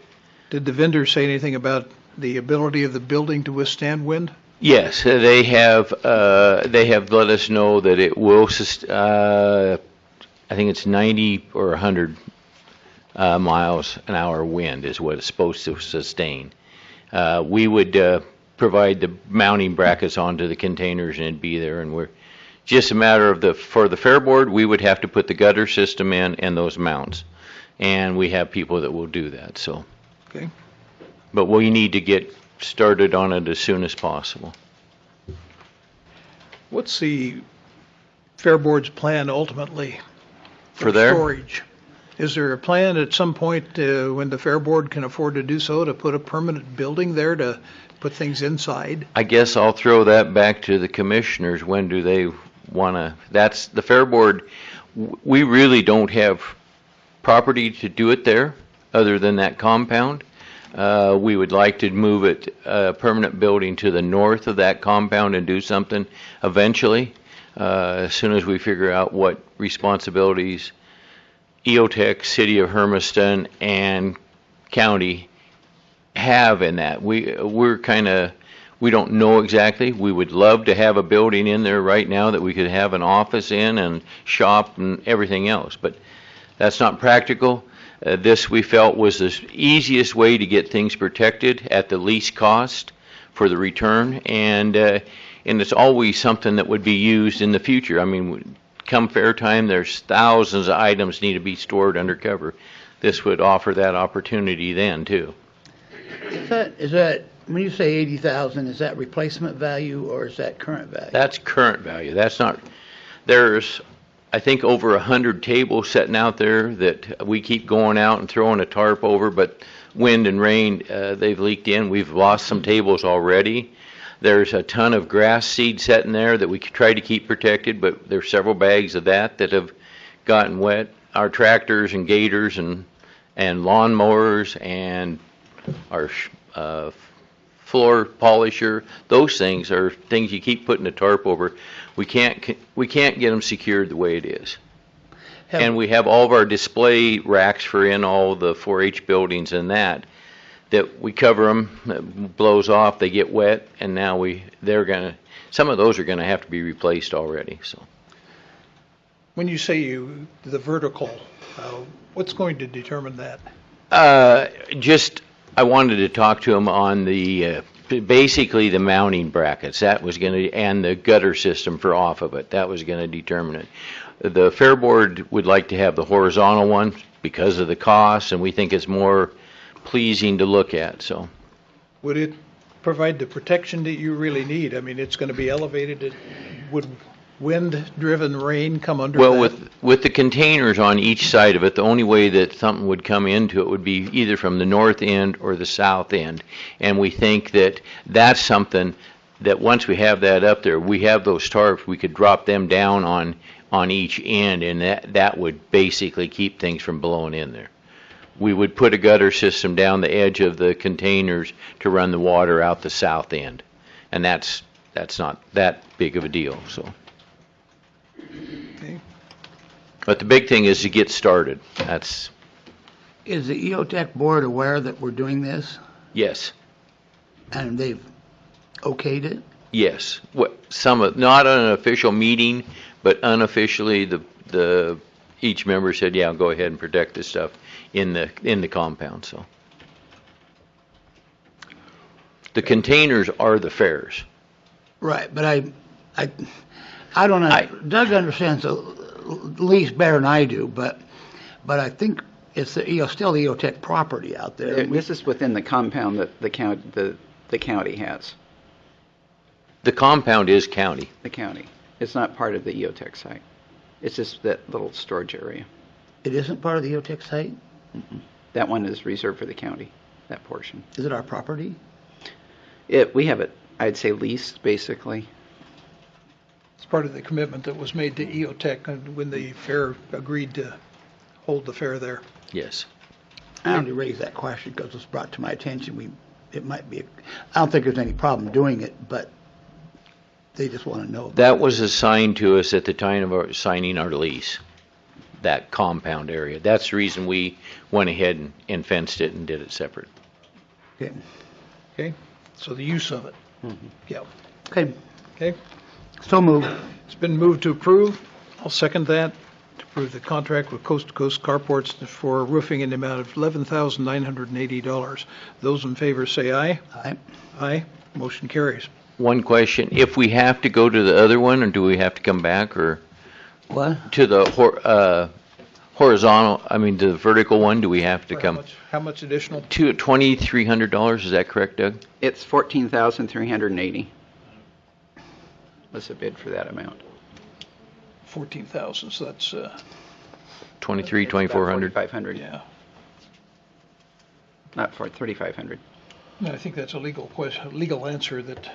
Did the vendor say anything about the ability of the building to withstand wind? Yes, they have let us know that it will, I think it's 90 or 100 miles an hour wind is what it's supposed to sustain. We would provide the mounting brackets onto the containers and it'd be there, and we're just a matter of for the fair board, we would have to put the gutter system in and those mounts, and we have people that will do that. So, okay. But we need to get started on it as soon as possible. What's the fair board's plan ultimately for their storage? Is there a plan at some point when the fair board can afford to do so to put a permanent building there to put things inside? I guess I'll throw that back to the commissioners. When do they want to? That's the fair board. We really don't have property to do it there other than that compound. We would like to move it, a permanent building to the north of that compound and do something eventually, as soon as we figure out what responsibilities EOTech, City of Hermiston, and County have in that. We don't know exactly. We would love to have a building in there right now that we could have an office in and shop and everything else, but that's not practical. This we felt was the easiest way to get things protected at the least cost for the return, and it's always something that would be used in the future. I mean, come fair time, there's thousands of items need to be stored under cover. This would offer that opportunity then too. Is that when you say 80,000, is that replacement value or is that current value? That's current value. That's not. There's, I think, over 100 tables sitting out there that we keep going out and throwing a tarp over, but wind and rain, they've leaked in. We've lost some tables already. There's a ton of grass seed sitting there that we could try to keep protected, but there's several bags of that have gotten wet. Our tractors and gators and lawnmowers and our floor polisher, those things are things you keep putting a tarp over. We can't get them secured the way it is. And we have all of our display racks for in all the 4-H buildings and that we cover them, it blows off, they get wet, and now some of those are gonna have to be replaced already. So, when you say the vertical, what's going to determine that? I wanted to talk to him on basically the mounting brackets. That was and the gutter system for off of it. That was gonna determine it. The fair board would like to have the horizontal one because of the cost, and we think it's more pleasing to look at. So, would it provide the protection that you really need? I mean, it's going to be elevated. Would wind-driven rain come under that? Well, with the containers on each side of it, the only way that something would come into it would be either from the north end or the south end. And we think that that's something that once we have that up there, we have those tarps, we could drop them down on each end, and that would basically keep things from blowing in there. We would put a gutter system down the edge of the containers to run the water out the south end, and that's not that big of a deal. So, okay. But the big thing is to get started. Is the EOTech board aware that we're doing this? Yes. And they've okayed it? Yes. Not an official meeting, but unofficially, each member said, "Yeah, go ahead and protect this stuff in the compound." So the containers are the fairs. Right, but I don't know. Doug understands the lease better than I do, but I think it's still the EOTech property out there. This is within the compound that the county has. The compound is county. The county. It's not part of the EOTech site. It's just that little storage area. It isn't part of the EOTech site? That one is reserved for the county, that portion. Is it our property? We have it, I'd say, leased, basically. It's part of the commitment that was made to EOTech when the fair agreed to hold the fair there. Yes. I only raised that question because it was brought to my attention. It might be, I don't think there's any problem doing it, but they just want to know. That was assigned to us at the time of our signing our lease, that compound area. That's the reason we went ahead and fenced it and did it separate. Okay. Okay, so the use of it. Yeah. Okay. Okay. So moved. It's been moved to approve. I'll second that. To approve the contract with Coast to Coast Carports for roofing in the amount of $11,980. Those in favor say aye. Aye. Aye. Motion carries. One question, if we have to go to the other one, or do we have to come back, or? What? To the horizontal, I mean, the vertical one, do we have to come? How much additional? To $2,300, is that correct, Doug? It's $14,380. Was a bid for that amount. 14,000, so that's 2,400. 500. Yeah. Not for 3,500. No, I think that's a legal question, legal answer that.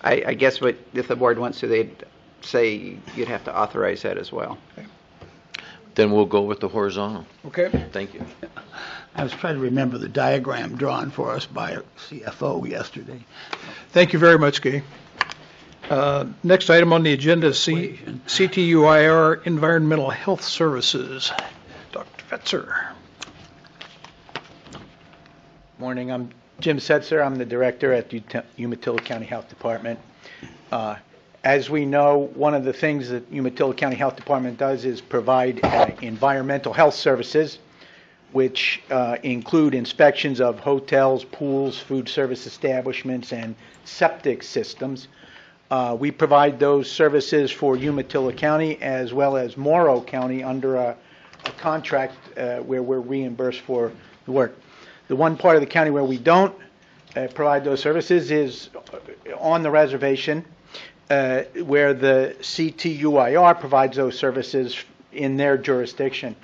I guess if the board wants to, they'd say you'd have to authorize that as well. Okay. Then we'll go with the horizontal. Okay. Thank you. I was trying to remember the diagram drawn for us by our CFO yesterday. Thank you very much, Gay. Next item on the agenda is CTUIR Environmental Health Services. Dr. Fetzer. Morning, I'm Jim Setzer. I'm the director at the Umatilla County Health Department. As we know, one of the things that Umatilla County Health Department does is provide environmental health services, which include inspections of hotels, pools, food service establishments, and septic systems. We provide those services for Umatilla County as well as Morrow County under a contract where we're reimbursed for the work. The one part of the county where we don't provide those services is on the reservation, where the CTUIR provides those services in their jurisdiction.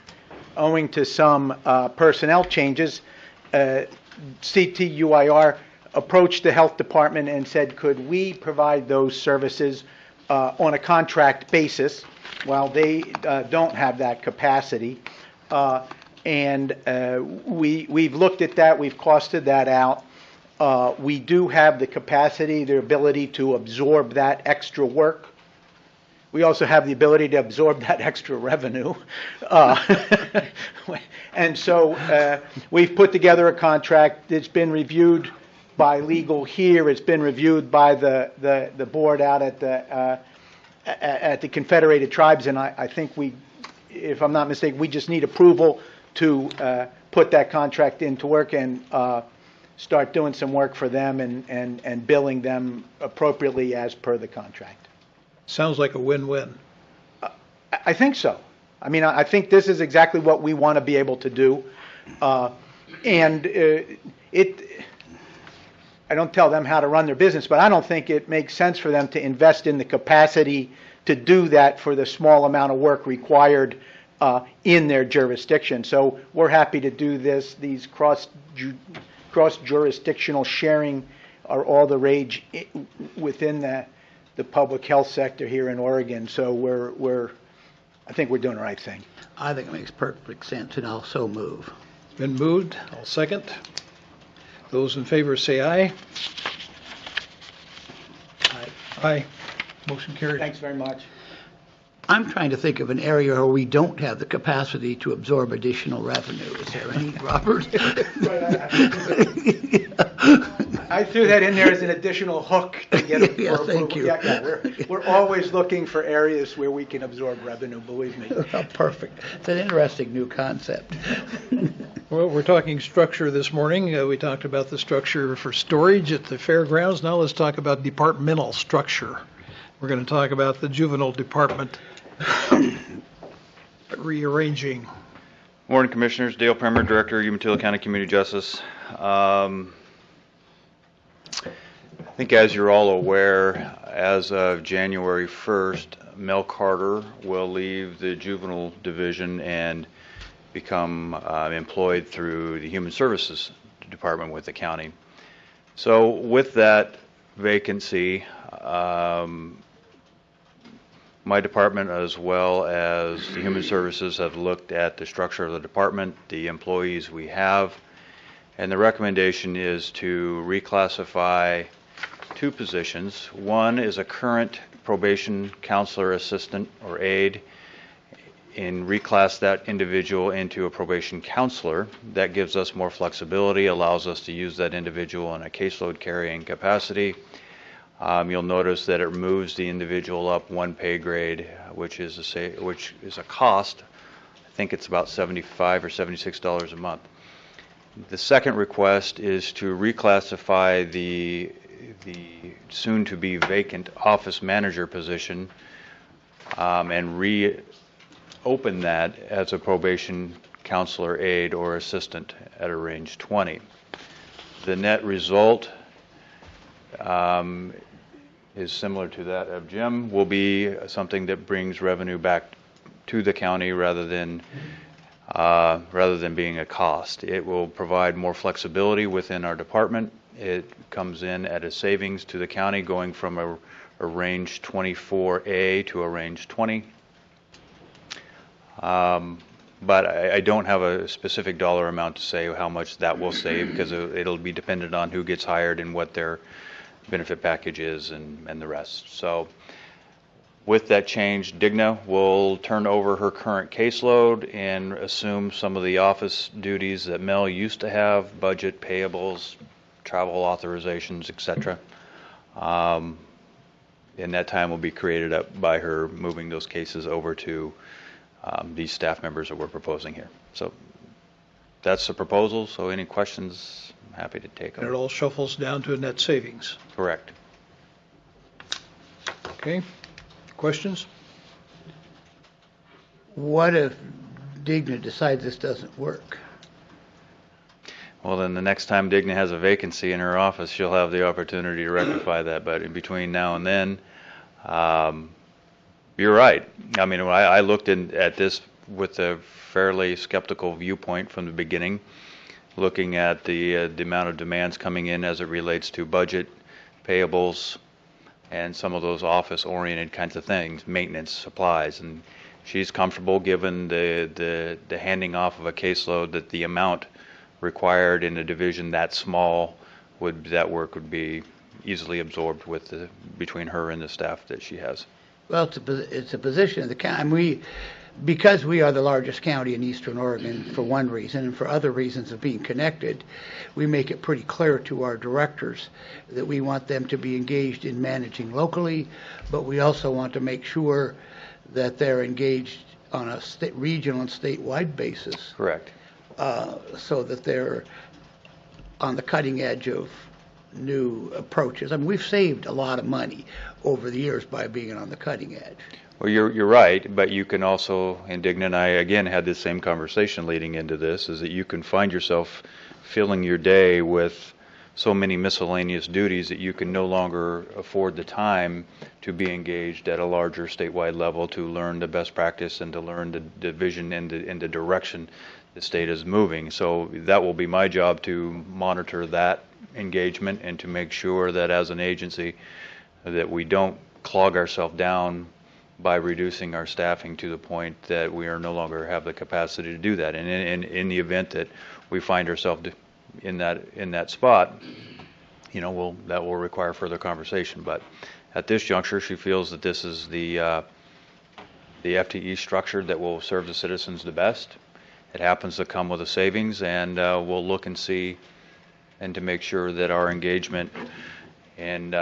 Owing to some personnel changes, CTUIR approached the health department and said, could we provide those services on a contract basis while they don't have that capacity. And we've looked at that, we've costed that out. We do have the capacity, the ability to absorb that extra work. We also have the ability to absorb that extra revenue. And so we've put together a contract. It's been reviewed by legal here. It's been reviewed by the board out at the Confederated Tribes. And I think if I'm not mistaken, we just need approval to put that contract into work and start doing some work for them and billing them appropriately as per the contract. Sounds like a win-win. I think so. I mean, I think this is exactly what we want to be able to do. And I don't tell them how to run their business, but I don't think it makes sense for them to invest in the capacity to do that for the small amount of work required in their jurisdiction. So we're happy to do this. These cross-jurisdictional sharing are all the rage within the public health sector here in Oregon. So I think we're doing the right thing. I think it makes perfect sense, and I'll so move. It's been moved. I'll second. Those in favor say aye. Aye. Aye. Motion carried. Thanks very much. I'm trying to think of an area where we don't have the capacity to absorb additional revenue. Is there any, Robert? I threw that in there as an additional hook to get it. Yeah, thank you. Yeah, we're always looking for areas where we can absorb revenue, believe me. Oh, perfect. It's an interesting new concept. Well, we're talking structure this morning. We talked about the structure for storage at the fairgrounds. Now let's talk about departmental structure. We're going to talk about the juvenile department rearranging. Morning, Commissioners. Dale Premer, Director, Umatilla County Community Justice. I think as you're all aware, as of January 1st, Mel Carter will leave the juvenile division and become employed through the Human Services Department with the county. So with that vacancy, my department as well as the Human Services have looked at the structure of the department, the employees we have, and the recommendation is to reclassify two positions. One is a current probation counselor assistant or aide, and reclass that individual into a probation counselor. That gives us more flexibility, allows us to use that individual in a caseload carrying capacity. You'll notice that it moves the individual up one pay grade, which is a cost. I think it's about $75 or $76 a month. The second request is to reclassify the soon-to-be vacant office manager position and reopen that as a probation counselor aide or assistant at a range 20. The net result is similar to that of Jim, will be something that brings revenue back to the county rather than being a cost. It will provide more flexibility within our department. It comes in at a savings to the county going from a range 24A to a range 20. But I don't have a specific dollar amount to say how much that will save, because it'll be dependent on who gets hired and what their benefit package is and the rest. So with that change, Digna will turn over her current caseload and assume some of the office duties that Mel used to have, budget, payables, travel authorizations, etc. And that time will be created up by her moving those cases over to these staff members that we're proposing here. So that's the proposal. So any questions, I'm happy to take them. And it all shuffles down to a net savings. Correct. Okay. Questions? What if Digna decides this doesn't work? Well, then the next time Digna has a vacancy in her office, she'll have the opportunity to rectify that. But in between now and then, you're right. I mean, I looked at this with a fairly skeptical viewpoint from the beginning, looking at the amount of demands coming in as it relates to budget, payables, and some of those office-oriented kinds of things, maintenance, supplies. And she's comfortable, given the handing off of a caseload, that the amount required in a division that small, that work would be easily absorbed between her and the staff that she has. Well, it's a position of the county. Because we are the largest county in eastern Oregon, for one reason, and for other reasons of being connected, we make it pretty clear to our directors that we want them to be engaged in managing locally, but we also want to make sure that they're engaged on a regional and statewide basis. Correct. So that they're on the cutting edge of new approaches. I mean, we've saved a lot of money over the years by being on the cutting edge. Well, you're right, but you can also, and Digna and I again had this same conversation leading into this, is that you can find yourself filling your day with so many miscellaneous duties that you can no longer afford the time to be engaged at a larger statewide level to learn the best practice and to learn the vision and the direction the state is moving. So that will be my job, to monitor that engagement and to make sure that as an agency that we don't clog ourselves down by reducing our staffing to the point that we are no longer have the capacity to do that. And in the event that we find ourselves in that spot, that will require further conversation. But at this juncture, she feels that this is the FTE structure that will serve the citizens the best. It happens to come with a savings, and we'll look and see, and to make sure that our engagement and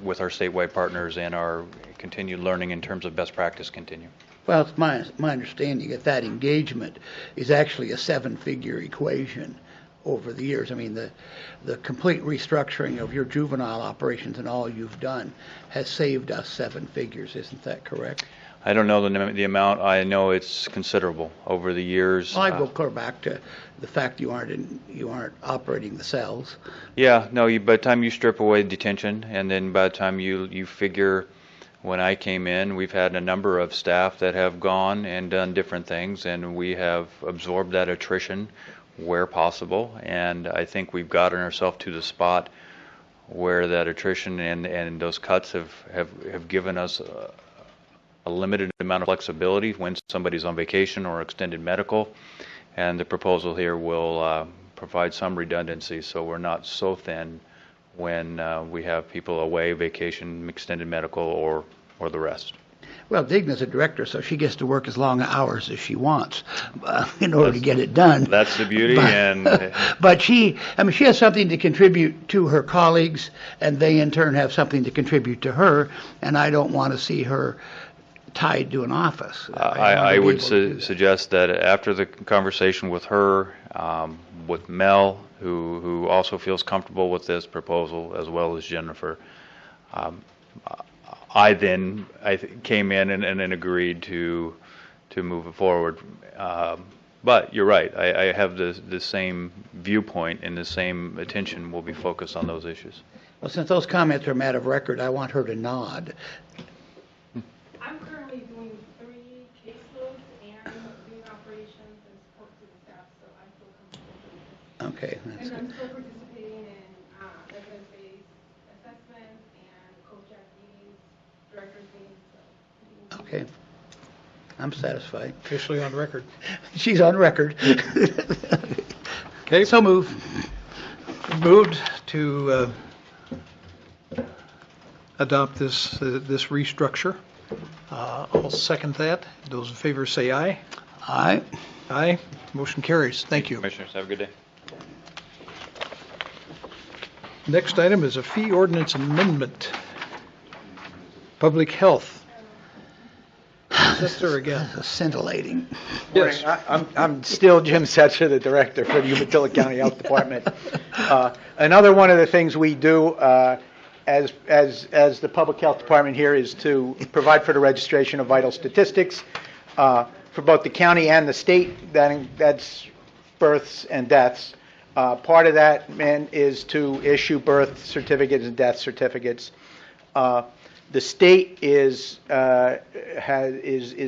with our statewide partners and our continued learning in terms of best practice continue. Well, it's my understanding that engagement is actually a seven-figure equation over the years. I mean, the complete restructuring of your juvenile operations and all you've done has saved us 7 figures. Isn't that correct? I don't know the amount. I know it's considerable over the years. Well, I go clear back to the fact you aren't operating the cells. Yeah, no. By the time you strip away detention, and then by the time you figure When I came in, we've had a number of staff that have gone and done different things, and we have absorbed that attrition where possible. And I think we've gotten ourselves to the spot where that attrition and those cuts have given us a limited amount of flexibility when somebody's on vacation or extended medical. And the proposal here will provide some redundancy, so we're not so thin when we have people away, vacation, extended medical, or the rest. Well, Digna's a director, so she gets to work as long hours as she wants in order to get it done. That's the beauty. But she has something to contribute to her colleagues, and they in turn have something to contribute to her, and I don't want to see her tied to an office. I would suggest that after the conversation with her, with Mel, who also feels comfortable with this proposal, as well as Jennifer, I came in and agreed to move it forward. But you're right. I have the same viewpoint, and the same attention will be focused on those issues. Well, since those comments are a matter of record, I want her to nod. I'm currently doing 3 caseloads and doing operations and support to the staff, so I feel comfortable with this. Okay, that's And good. I'm still participating in evidence-based assessments and COJAC meetings, directors meetings, so. Okay. I'm satisfied. Officially on record. She's on record. Okay. So move. Moved to adopt this restructure. I'll second that. Those in favor say aye. Aye. Aye. Motion carries. Thank you. Commissioners, have a good day. Next item is a fee ordinance amendment. Public health. Sister again. Scintillating. Yes. I'm still Jim Setzer, the director for the Umatilla County Health Department. Another one of the things we do as the Public Health Department here is to provide for the registration of vital statistics for both the county and the state. That's births and deaths. Part of that is to issue birth certificates and death certificates. The state is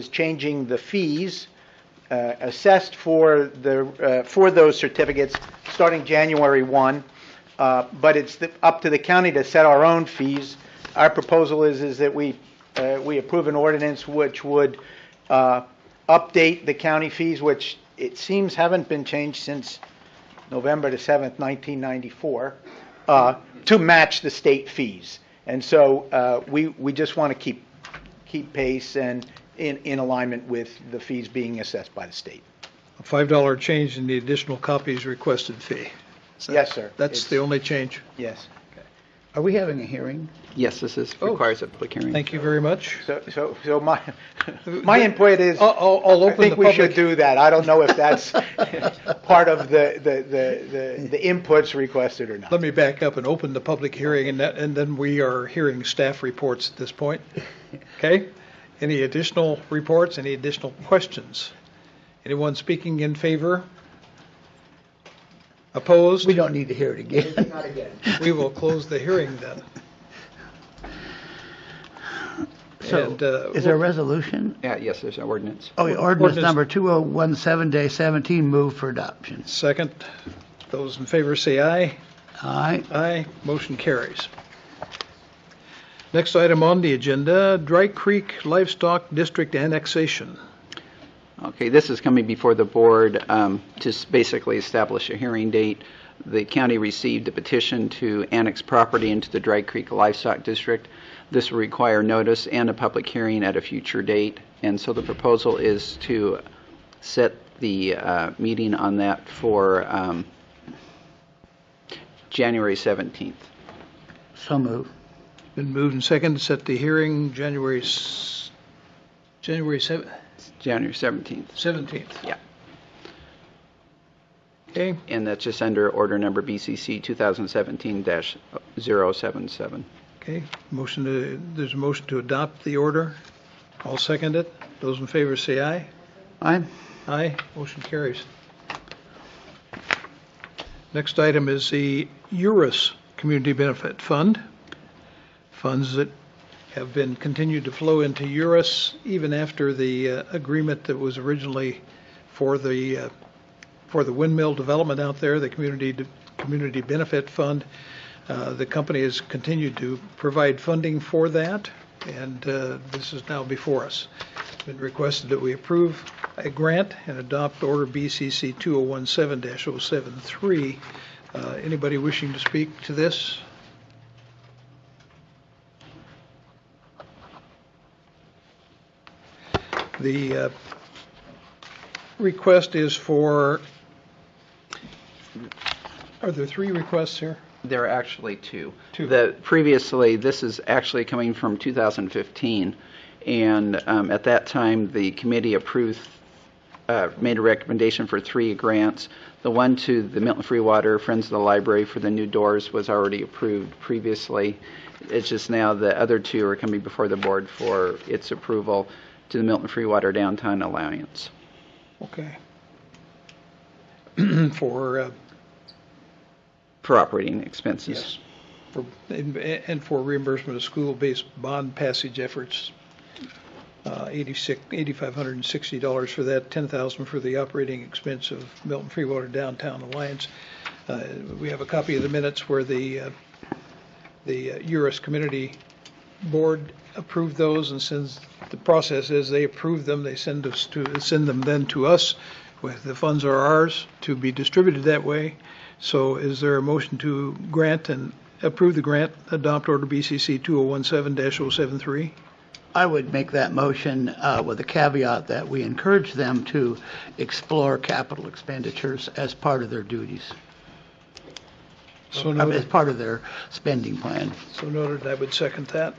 changing the fees assessed for those certificates starting January 1, but it's up to the county to set our own fees. Our proposal is that we approve an ordinance which would update the county fees, which it seems haven't been changed since November the 7th, 1994, to match the state fees. And so we just want to keep pace and in alignment with the fees being assessed by the state. A $5 change in the additional copies requested fee. Yes, sir. That's the only change? Yes. Are we having a hearing? Yes, this requires a public hearing. Thank you very much. So my input is, I'll open I think the we public. should do that. I don't know if that's part of the inputs requested or not. Let me back up and open the public hearing, and then we are hearing staff reports at this point. Okay? Any additional reports, any additional questions? Anyone speaking in favor? Opposed? We don't need to hear it again. Not again. We will close the hearing then. So, is there a resolution? Yes, there's an ordinance. Oh, ordinance number 2017-17, move for adoption. Second. Those in favor say aye. Aye. Aye. Motion carries. Next item on the agenda, Dry Creek Livestock District annexation. Okay, this is coming before the board to basically establish a hearing date. The county received a petition to annex property into the Dry Creek Livestock District. This will require notice and a public hearing at a future date. And so the proposal is to set the meeting on that for January 17th. So move. Been moved and seconded to set the hearing January 7th. January 17th. 17th. Yeah. Okay. And that's just under order number BCC 2017-077. Okay. There's a motion to adopt the order. I'll second it. Those in favor say aye. Aye. Aye. Motion carries. Next item is the URUS Community Benefit Fund. Funds that have been continued to flow into URUS even after the agreement that was originally for the windmill development out there, the community benefit fund. The company has continued to provide funding for that, and this is now before us. It's been requested that we approve a grant and adopt Order BCC 2017-073. Anybody wishing to speak to this? The request is for, are there 3 requests here? There are actually two. Two. Previously, this is actually coming from 2015, and at that time, the committee made a recommendation for 3 grants. The one to the Milton Free Water Friends of the Library for the new doors was already approved previously. It's just now the other 2 are coming before the board for its approval to the Milton Free Water Downtown Alliance. Okay. For operating expenses. Yes. And for reimbursement of school-based bond passage efforts, $8,560 for that, $10,000 for the operating expense of Milton Free Water Downtown Alliance. We have a copy of the minutes where the URUS Community Board approved those, and since the process is they approve them, they send them then to us. The funds are ours to be distributed that way. So is there a motion to grant and approve the grant, adopt Order BCC 2017-073? I would make that motion with a caveat that we encourage them to explore capital expenditures as part of their duties. As part of their spending plan. So noted. I would second that.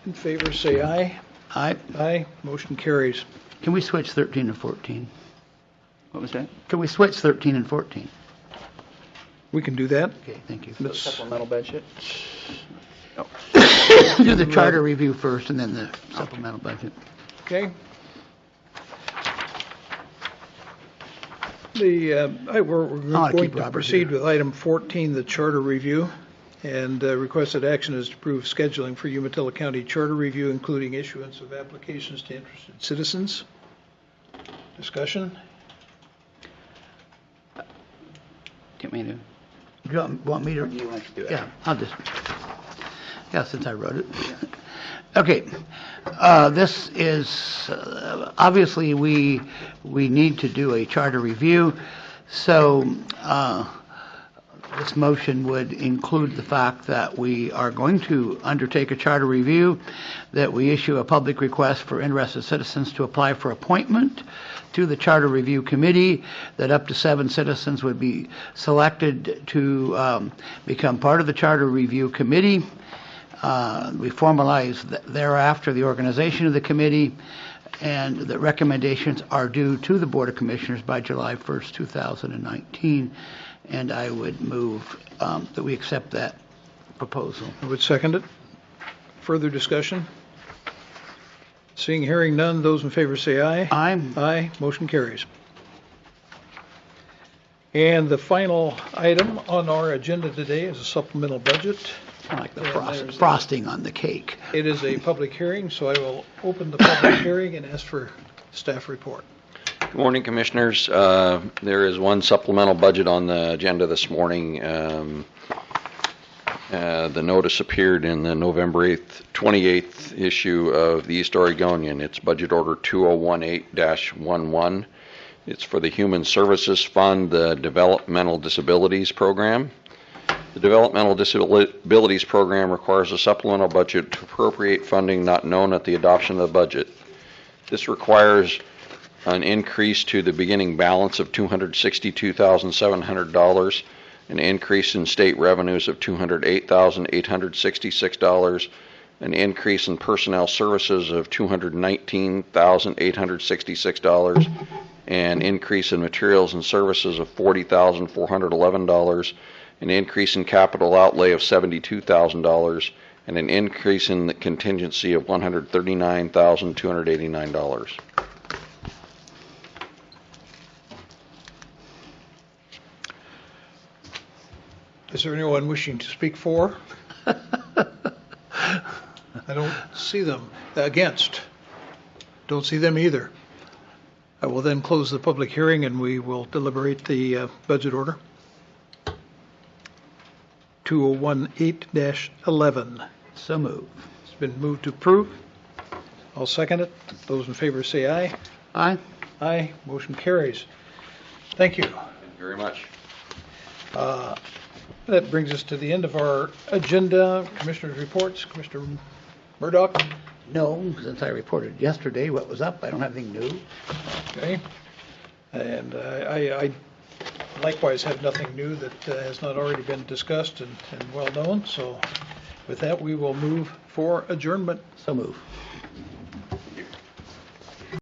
In favor, say aye. Aye. Aye. Motion carries. Can we switch 13 and 14? What was that? Can we switch 13 and 14? We can do that. Okay, thank you. Supplemental budget? No. Do the charter review first and then the supplemental budget. Okay. We're going to proceed with item 14, the charter review, and requested action is to approve scheduling for Umatilla County charter review, including issuance of applications to interested citizens. Discussion? Do you want me to? You want to do it? Yeah, I'll just. Yeah, since I wrote it. Okay. This is obviously we need to do a charter review, so this motion would include the fact that we are going to undertake a charter review, that we issue a public request for interested citizens to apply for appointment to the Charter Review Committee, that up to 7 citizens would be selected to become part of the Charter Review Committee. We formalize thereafter the organization of the committee, and the recommendations are due to the Board of Commissioners by July 1st, 2019. And I would move that we accept that proposal. I would second it. Further discussion? Seeing, hearing none, those in favor say aye. Aye. Aye. Motion carries. And the final item on our agenda today is a supplemental budget. I like the frosting on the cake. It is a public hearing, so I will open the public hearing and ask for staff report. Good morning, Commissioners. There is one supplemental budget on the agenda this morning. The notice appeared in the November 28th issue of the East Oregonian. It's Budget Order 2018-11. It's for the Human Services Fund, the Developmental Disabilities Program. The Developmental Disabilities Program requires a supplemental budget to appropriate funding not known at the adoption of the budget. This requires an increase to the beginning balance of $262,700, an increase in state revenues of $208,866, an increase in personnel services of $219,866, an increase in materials and services of $40,411, an increase in capital outlay of $72,000, and an increase in the contingency of $139,289. Is there anyone wishing to speak for? I don't see them. Against? Don't see them either. I will then close the public hearing and we will deliberate the budget order. 2018-11. So move. It's been moved to approve. I'll second it. Those in favor say aye. Aye. Aye. Motion carries. Thank you. Thank you very much. That brings us to the end of our agenda. Commissioners' reports. Commissioner Murdoch. No, since I reported yesterday what was up, I don't have anything new. Okay. And I likewise have nothing new that has not already been discussed and well known. So with that, we will move for adjournment. So move.